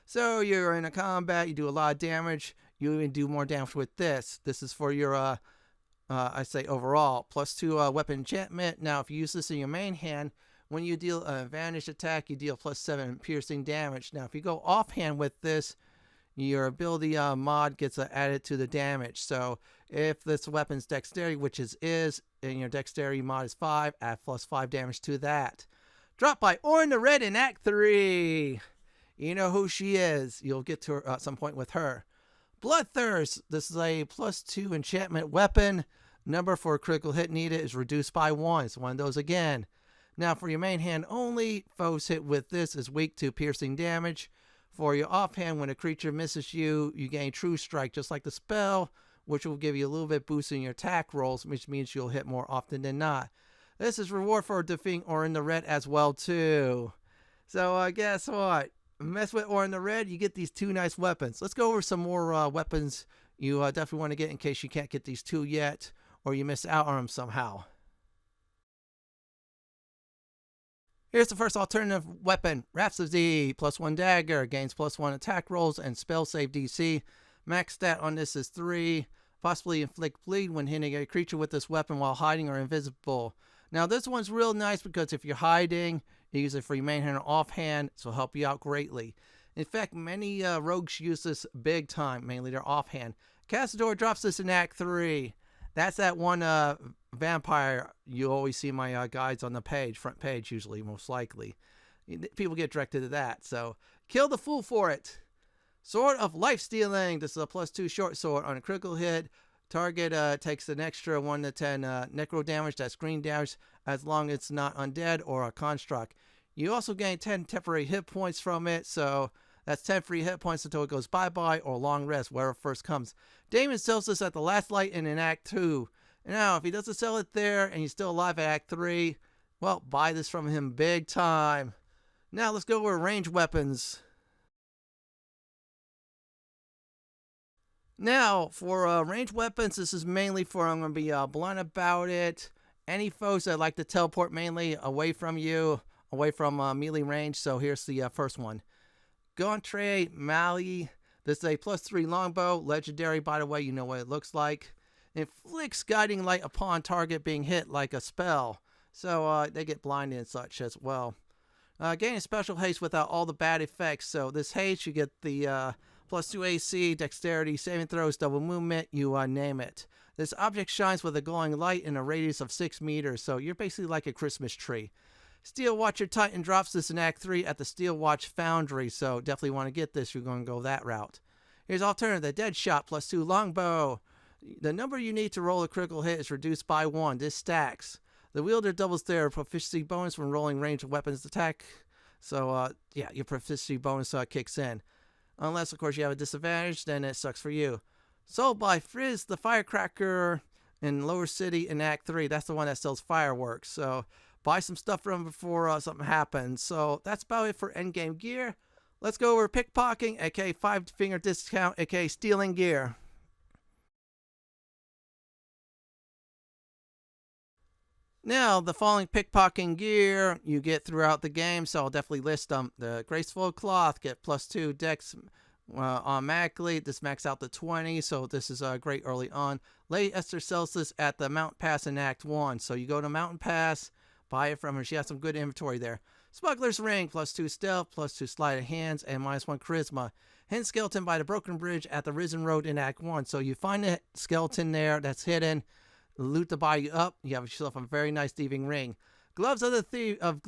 So you're in a combat, you do a lot of damage, you even do more damage with this. This is for your, I say overall, +2 weapon enchantment. Now if you use this in your main hand, when you deal an advantage attack, you deal +7 piercing damage. Now if you go offhand with this, your ability mod gets added to the damage. So if this weapon's dexterity, which is, and your dexterity mod is 5, add +5 damage to that. Dropped by Orin the Red in Act 3. You know who she is. You'll get to her at some point with her. Bloodthirst. This is a +2 enchantment weapon. Number for a critical hit needed is reduced by 1. It's one of those again. Now for your main hand only, foes hit with this is weak to piercing damage. For your offhand, when a creature misses you, you gain True Strike, just like the spell, which will give you a little bit boost in your attack rolls, which means you'll hit more often than not. This is reward for defeating Orin the Red as well, too. So, guess what? Mess with Orin the Red, you get these 2 nice weapons. Let's go over some more weapons you definitely want to get in case you can't get these 2 yet, or you miss out on them somehow. Here's the first alternative weapon, Rhapsody, +1 dagger, gains +1 attack rolls and spell save DC. Max stat on this is 3. Possibly inflict bleed when hitting a creature with this weapon while hiding or invisible. Now this one's real nice because if you're hiding, you use it for your main hand or offhand, so it'll help you out greatly. In fact, many rogues use this big time, mainly their offhand. Castador drops this in Act 3. That's that one vampire you always see my guides on the page, front page usually, most likely. People get directed to that, so kill the fool for it. Sword of Life Stealing. This is a +2 short sword. On a critical hit, target takes an extra 1 to 10 necro damage, that's green damage, as long as it's not undead or a construct. You also gain 10 temporary hit points from it, so that's 10 free hit points until it goes bye-bye or long rest, wherever first comes. Damon sells this at the last light and in Act 2. Now, if he doesn't sell it there and he's still alive at Act 3, well, buy this from him big time. Now, let's go over ranged weapons. Now, for ranged weapons, this is mainly for, I'm going to be blunt about it, any foes that like to teleport mainly away from you, away from melee range. So here's the first one. Gauntre Mali. This is a +3 longbow. Legendary, by the way, you know what it looks like. Inflicts guiding light upon target being hit like a spell. So they get blinded and such as well. Gaining special haste without all the bad effects. So this haste, you get the +2 AC, dexterity, saving throws, double movement, you name it. This object shines with a glowing light in a radius of 6 meters. So you're basically like a Christmas tree. Steel Watcher Titan drops this in Act 3 at the Steel Watch Foundry, so definitely want to get this. You're going to go that route. Here's alternative, the Dead Shot +2 Longbow. The number you need to roll a critical hit is reduced by 1. This stacks. The wielder doubles their proficiency bonus when rolling ranged weapons attack. So, yeah, your proficiency bonus kicks in. Unless, of course, you have a disadvantage, then it sucks for you. Sold by Frizz the Firecracker in Lower City in Act 3. That's the one that sells fireworks, so buy some stuff from him before something happens. So that's about it for endgame gear. Let's go over pickpocketing, aka 5-finger discount, aka stealing gear. Now, the following pickpocketing gear you get throughout the game, so I'll definitely list them. The Graceful Cloth, get +2 dex automatically. This max out to 20, so this is great early on. Lady Esther sells this at the Mountain Pass in Act 1. So you go to Mountain Pass, buy it from her. She has some good inventory there. Smuggler's Ring, +2 stealth, +2 sleight of hands, and -1 charisma. Hidden skeleton by the Broken Bridge at the Risen Road in Act 1. So you find a skeleton there that's hidden. Loot to buy you up. You have yourself a very nice thieving ring. Gloves of the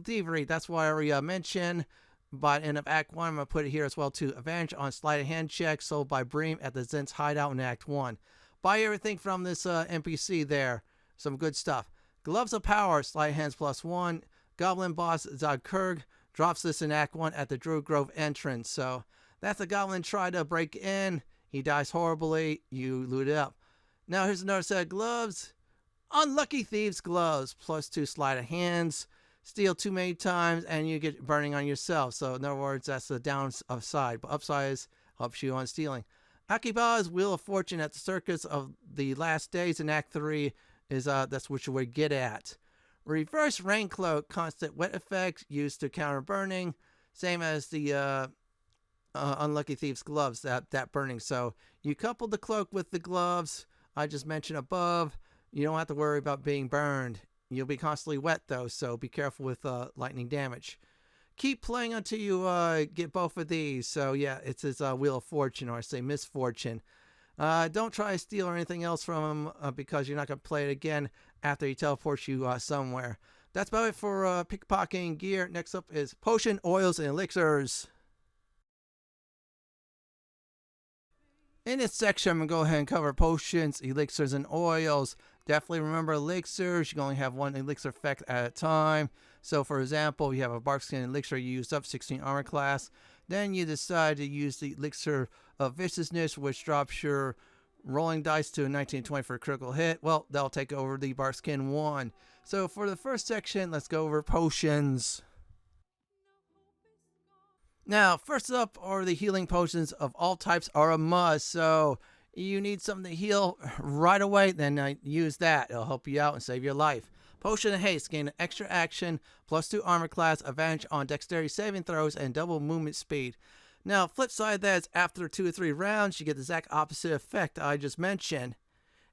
Thievery. That's what I already mentioned. By the end of Act 1, I'm going to put it here as well too. Advantage on sleight of hand check sold by Bream at the Zent's hideout in Act 1. Buy everything from this NPC there. Some good stuff. Gloves of Power, sleight of hands +1. Goblin boss Zodkurg drops this in Act 1 at the Druid Grove entrance. So that's a goblin try to break in. He dies horribly. You loot it up. Now here's another set of gloves. Unlucky Thieves Gloves, +2 sleight of hands. Steal too many times and you get burning on yourself. So in other words, that's the downside. But upside is helps you on stealing. Akiba's Wheel of Fortune at the Circus of the Last Days in Act 3 is that's what you would get at. Reverse Rain Cloak, constant wet effect used to counter burning. Same as the Unlucky Thieves Gloves, that burning. So you couple the cloak with the gloves I just mentioned above. You don't have to worry about being burned. You'll be constantly wet though, so be careful with lightning damage. Keep playing until you get both of these. So yeah, it's his Wheel of Fortune, or I say Misfortune. Don't try to steal or anything else from him because you're not going to play it again after he teleports you somewhere. That's about it for pickpocketing gear. Next up is Potion, Oils, and Elixirs. In this section, I'm going to go ahead and cover potions, elixirs, and oils. Definitely remember elixirs. You can only have one elixir effect at a time. So, for example, you have a Barkskin elixir you used up, 16 armor class. Then you decide to use the elixir of viciousness, which drops your rolling dice to a 19-20 for a critical hit. Well, that'll take over the Barkskin 1. So, for the first section, let's go over potions. Now, first up are the healing potions of all types are a must. So, you need something to heal right away, then use that. It'll help you out and save your life. Potion of Haste, gain an extra action, +2 armor class, advantage on dexterity saving throws, and double movement speed. Now, flip side of that is after 2 or 3 rounds, you get the exact opposite effect I just mentioned.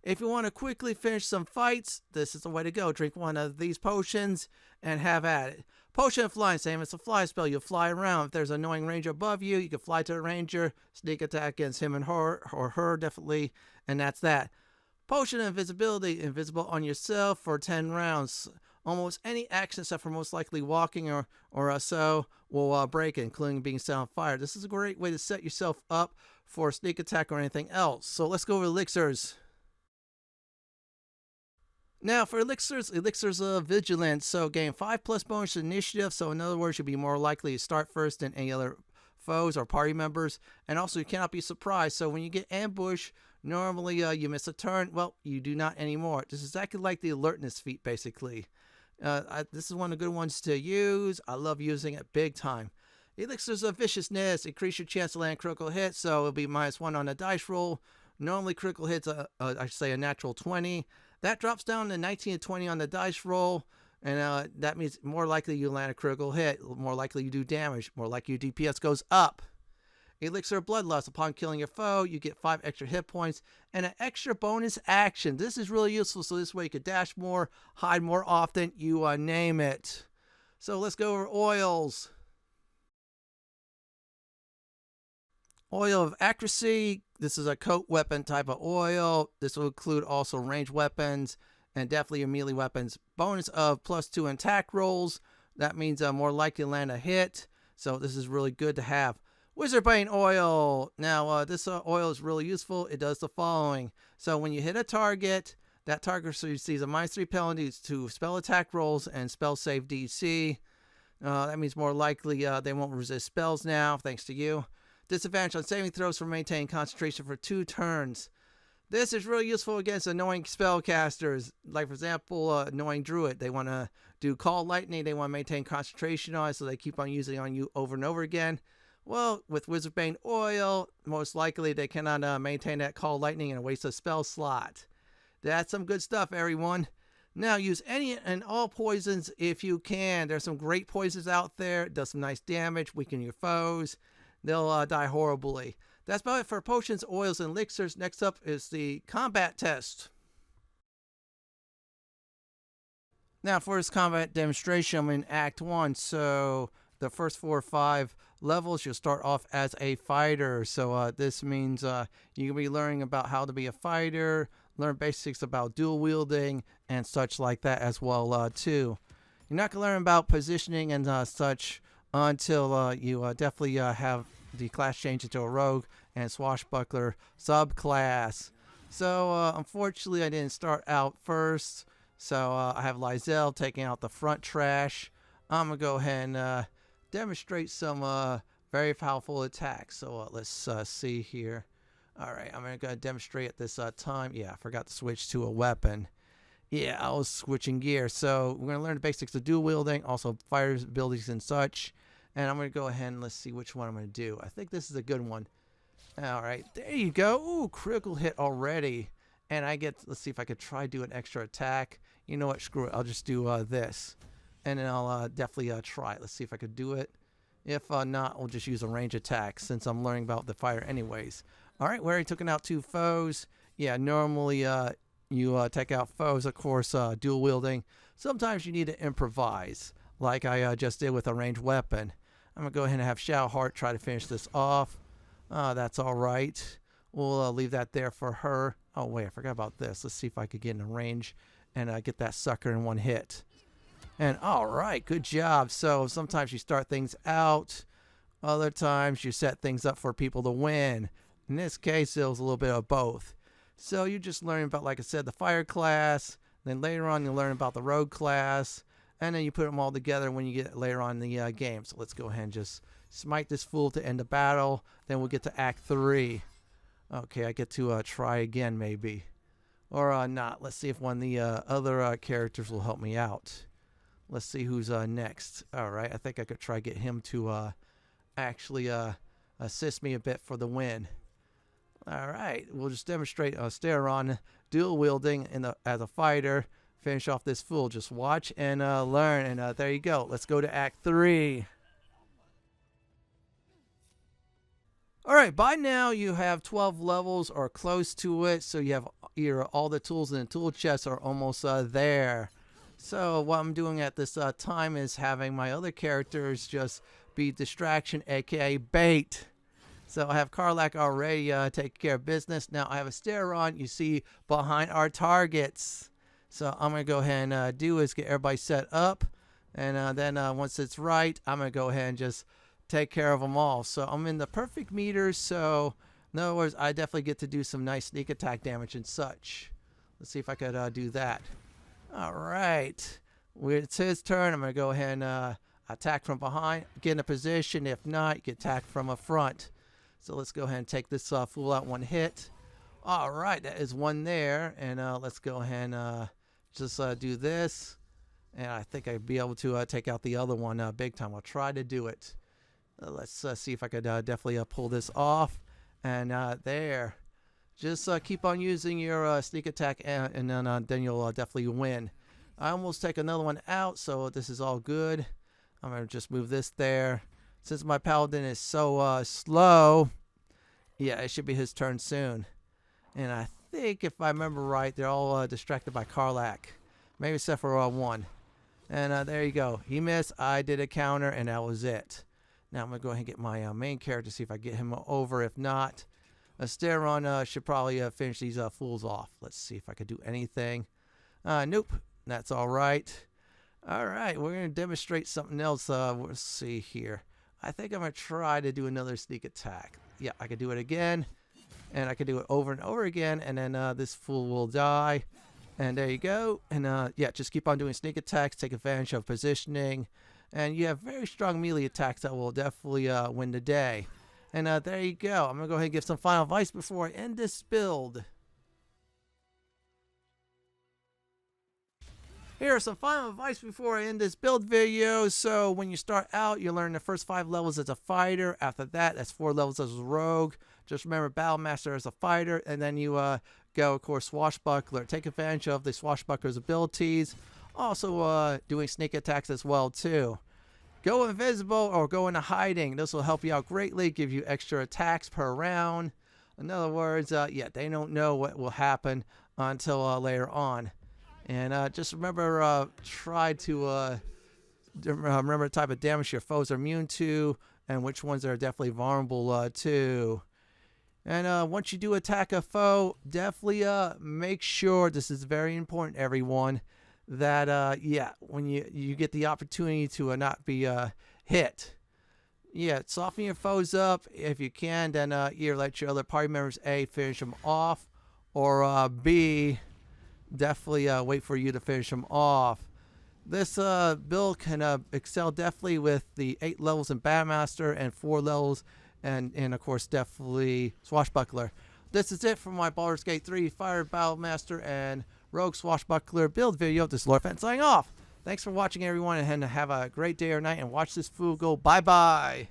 If you want to quickly finish some fights, this is the way to go. Drink one of these potions and have at it. Potion of flying, same as a fly spell. You'll fly around. If there's an annoying ranger above you, you can fly to the ranger, sneak attack against him and her, or her definitely, and that's that. Potion of invisibility, invisible on yourself for 10 rounds. Almost any action except for most likely walking or so will break it, including being set on fire. This is a great way to set yourself up for a sneak attack or anything else. So let's go over Elixirs. Now for Elixirs of Vigilance. So gain 5+ bonus initiative. So in other words, you'll be more likely to start first than any other foes or party members. And also you cannot be surprised. So when you get ambushed, normally you miss a turn. Well, you do not anymore. This is exactly like the alertness feat basically. This is one of the good ones to use. I love using it big time. Elixirs of Viciousness. Increase your chance to land critical hits. So it'll be -1 on the dice roll. Normally critical hits, I should say a natural 20. That drops down to 19 and 20 on the dice roll, and that means more likely you land a critical hit, more likely you do damage, more likely your DPS goes up. Elixir of Bloodlust. Upon killing your foe, you get 5 extra hit points and an extra bonus action. This is really useful, so this way you could dash more, hide more often, you name it. So let's go over oils. Oil of Accuracy. This is a coat weapon type of oil. This will include also ranged weapons and definitely your melee weapons. Bonus of +2 attack rolls. That means more likely to land a hit. So this is really good to have. Wizardbane oil. Now this oil is really useful. It does the following. So when you hit a target, that target receives a -3 penalty to spell attack rolls and spell save DC. That means more likely they won't resist spells now, thanks to you. Disadvantage on saving throws for maintaining concentration for 2 turns. This is really useful against annoying spellcasters. Like, for example, annoying druid. They want to do Call Lightning. They want to maintain concentration on it, so they keep on using it on you over and over again. Well, with Wizardbane Oil, most likely they cannot maintain that Call Lightning and waste a spell slot. That's some good stuff, everyone. Now, use any and all poisons if you can. There's some great poisons out there. It does some nice damage, weaken your foes. They'll die horribly. That's about it for potions, oils, and elixirs. Next up is the combat test. Now, for this combat demonstration, I'm in Act 1. So, the first 4 or 5 levels, you'll start off as a fighter. So, this means you'll be learning about how to be a fighter, learn basics about dual wielding, and such like that as well, too. You're not going to learn about positioning and such until you definitely have the class change into a rogue and swashbuckler subclass. So unfortunately I didn't start out first, so I have Lizelle taking out the front trash. I'm gonna go ahead and demonstrate some very powerful attacks. So let's see here. Alright, I'm gonna demonstrate at this time. Yeah, I forgot to switch to a weapon. Yeah, I was switching gears. So we're going to learn the basics of dual wielding, also fire abilities and such. And I'm going to go ahead and let's see which one I'm going to do. I think this is a good one. All right, there you go. Ooh, critical hit already. And I get, let's see if I could try do an extra attack. You know what, screw it. I'll just do this. And then I'll definitely try it. Let's see if I could do it. If not, I'll just use a range attack since I'm learning about the fire anyways. All right, we already took out 2 foes. Yeah, normally you take out foes, of course, dual wielding. Sometimes you need to improvise, like I just did with a ranged weapon. I'm going to go ahead and have Shadowheart try to finish this off. That's all right. We'll leave that there for her. Oh, wait, I forgot about this. Let's see if I could get in a range and get that sucker in one hit. And all right, good job. So sometimes you start things out. Other times you set things up for people to win. In this case, it was a little bit of both. So you're just learning about, like I said, the fire class. Then later on, you'll learn about the rogue class. And then you put them all together when you get later on in the game. So let's go ahead and just smite this fool to end the battle. Then we'll get to Act 3. Okay, I get to try again maybe. Or not. Let's see if one of the other characters will help me out. Let's see who's next. Alright, I think I could try get him to actually assist me a bit for the win. Alright, we'll just demonstrate Steron dual wielding as a fighter. Finish off this fool. Just watch and learn. And there you go. Let's go to Act 3. Alright, by now you have 12 levels or close to it. So you have all the tools in the tool chest are almost there. So what I'm doing at this time is having my other characters just be distraction, aka bait. So I have Karlach already taking care of business. Now I have a Steron, you see, behind our targets. So I'm going to go ahead and do is get everybody set up. And then once it's right, I'm going to go ahead and just take care of them all. So I'm in the perfect meters. So in other words, I definitely get to do some nice sneak attack damage and such. Let's see if I could do that. All right. It's his turn. I'm going to go ahead and attack from behind. Get in a position. If not, you can attack from a front. So let's go ahead and take this fool out one hit. All right. That is one there. And let's go ahead and just do this. And I think I'd be able to take out the other one big time. I'll try to do it. Let's see if I could definitely pull this off. And there. Just keep on using your sneak attack, and then you'll definitely win. I almost take another one out, so this is all good. I'm going to just move this there. Since my paladin is so slow, yeah, it should be his turn soon. And I think, if I remember right, they're all distracted by Karlach. Maybe except for one. And there you go. He missed. I did a counter, and that was it. Now I'm going to go ahead and get my main character, see if I get him over. If not, Steron should probably finish these fools off. Let's see if I could do anything. Nope. That's all right. All right. We're going to demonstrate something else. Let's see here. I think I'm going to try to do another sneak attack. Yeah, I could do it again. And I could do it over and over again. And then this fool will die. And there you go. And yeah, just keep on doing sneak attacks. Take advantage of positioning. And you have very strong melee attacks that will definitely win the day. And there you go. I'm going to go ahead and give some final advice before I end this build. Here are some final advice before I end this build video. So when you start out, you learn the first 5 levels as a fighter. After that, that's 4 levels as a rogue. Just remember Battle Master as a fighter. And then you go, of course, Swashbuckler. Take advantage of the Swashbuckler's abilities. Also doing sneak attacks as well, too. Go invisible or go into hiding. This will help you out greatly, give you extra attacks per round. In other words, yeah, they don't know what will happen until later on. And just remember, try to remember the type of damage your foes are immune to and which ones are definitely vulnerable to. And once you do attack a foe, definitely make sure, this is very important, everyone, that yeah, when you get the opportunity to not be hit, yeah, soften your foes up if you can. Then either let your other party members A, finish them off, or B, definitely wait for you to finish them off. This build can excel definitely with the 8 levels in Bandmaster and 4 levels and of course definitely Swashbuckler. This is it for my Baldur's Gate 3 Fire Battlemaster and Rogue Swashbuckler build video. This is Lord Fenton signing off. Thanks for watching, everyone, and have a great day or night, and watch this fool go bye-bye.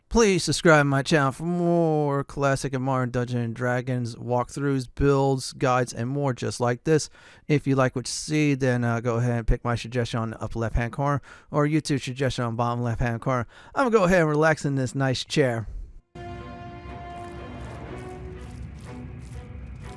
Please subscribe to my channel for more classic and modern Dungeons & Dragons walkthroughs, builds, guides, and more just like this. If you like what you see, then go ahead and pick my suggestion on the upper left-hand corner or YouTube suggestion on the bottom left-hand corner. I'm going to go ahead and relax in this nice chair.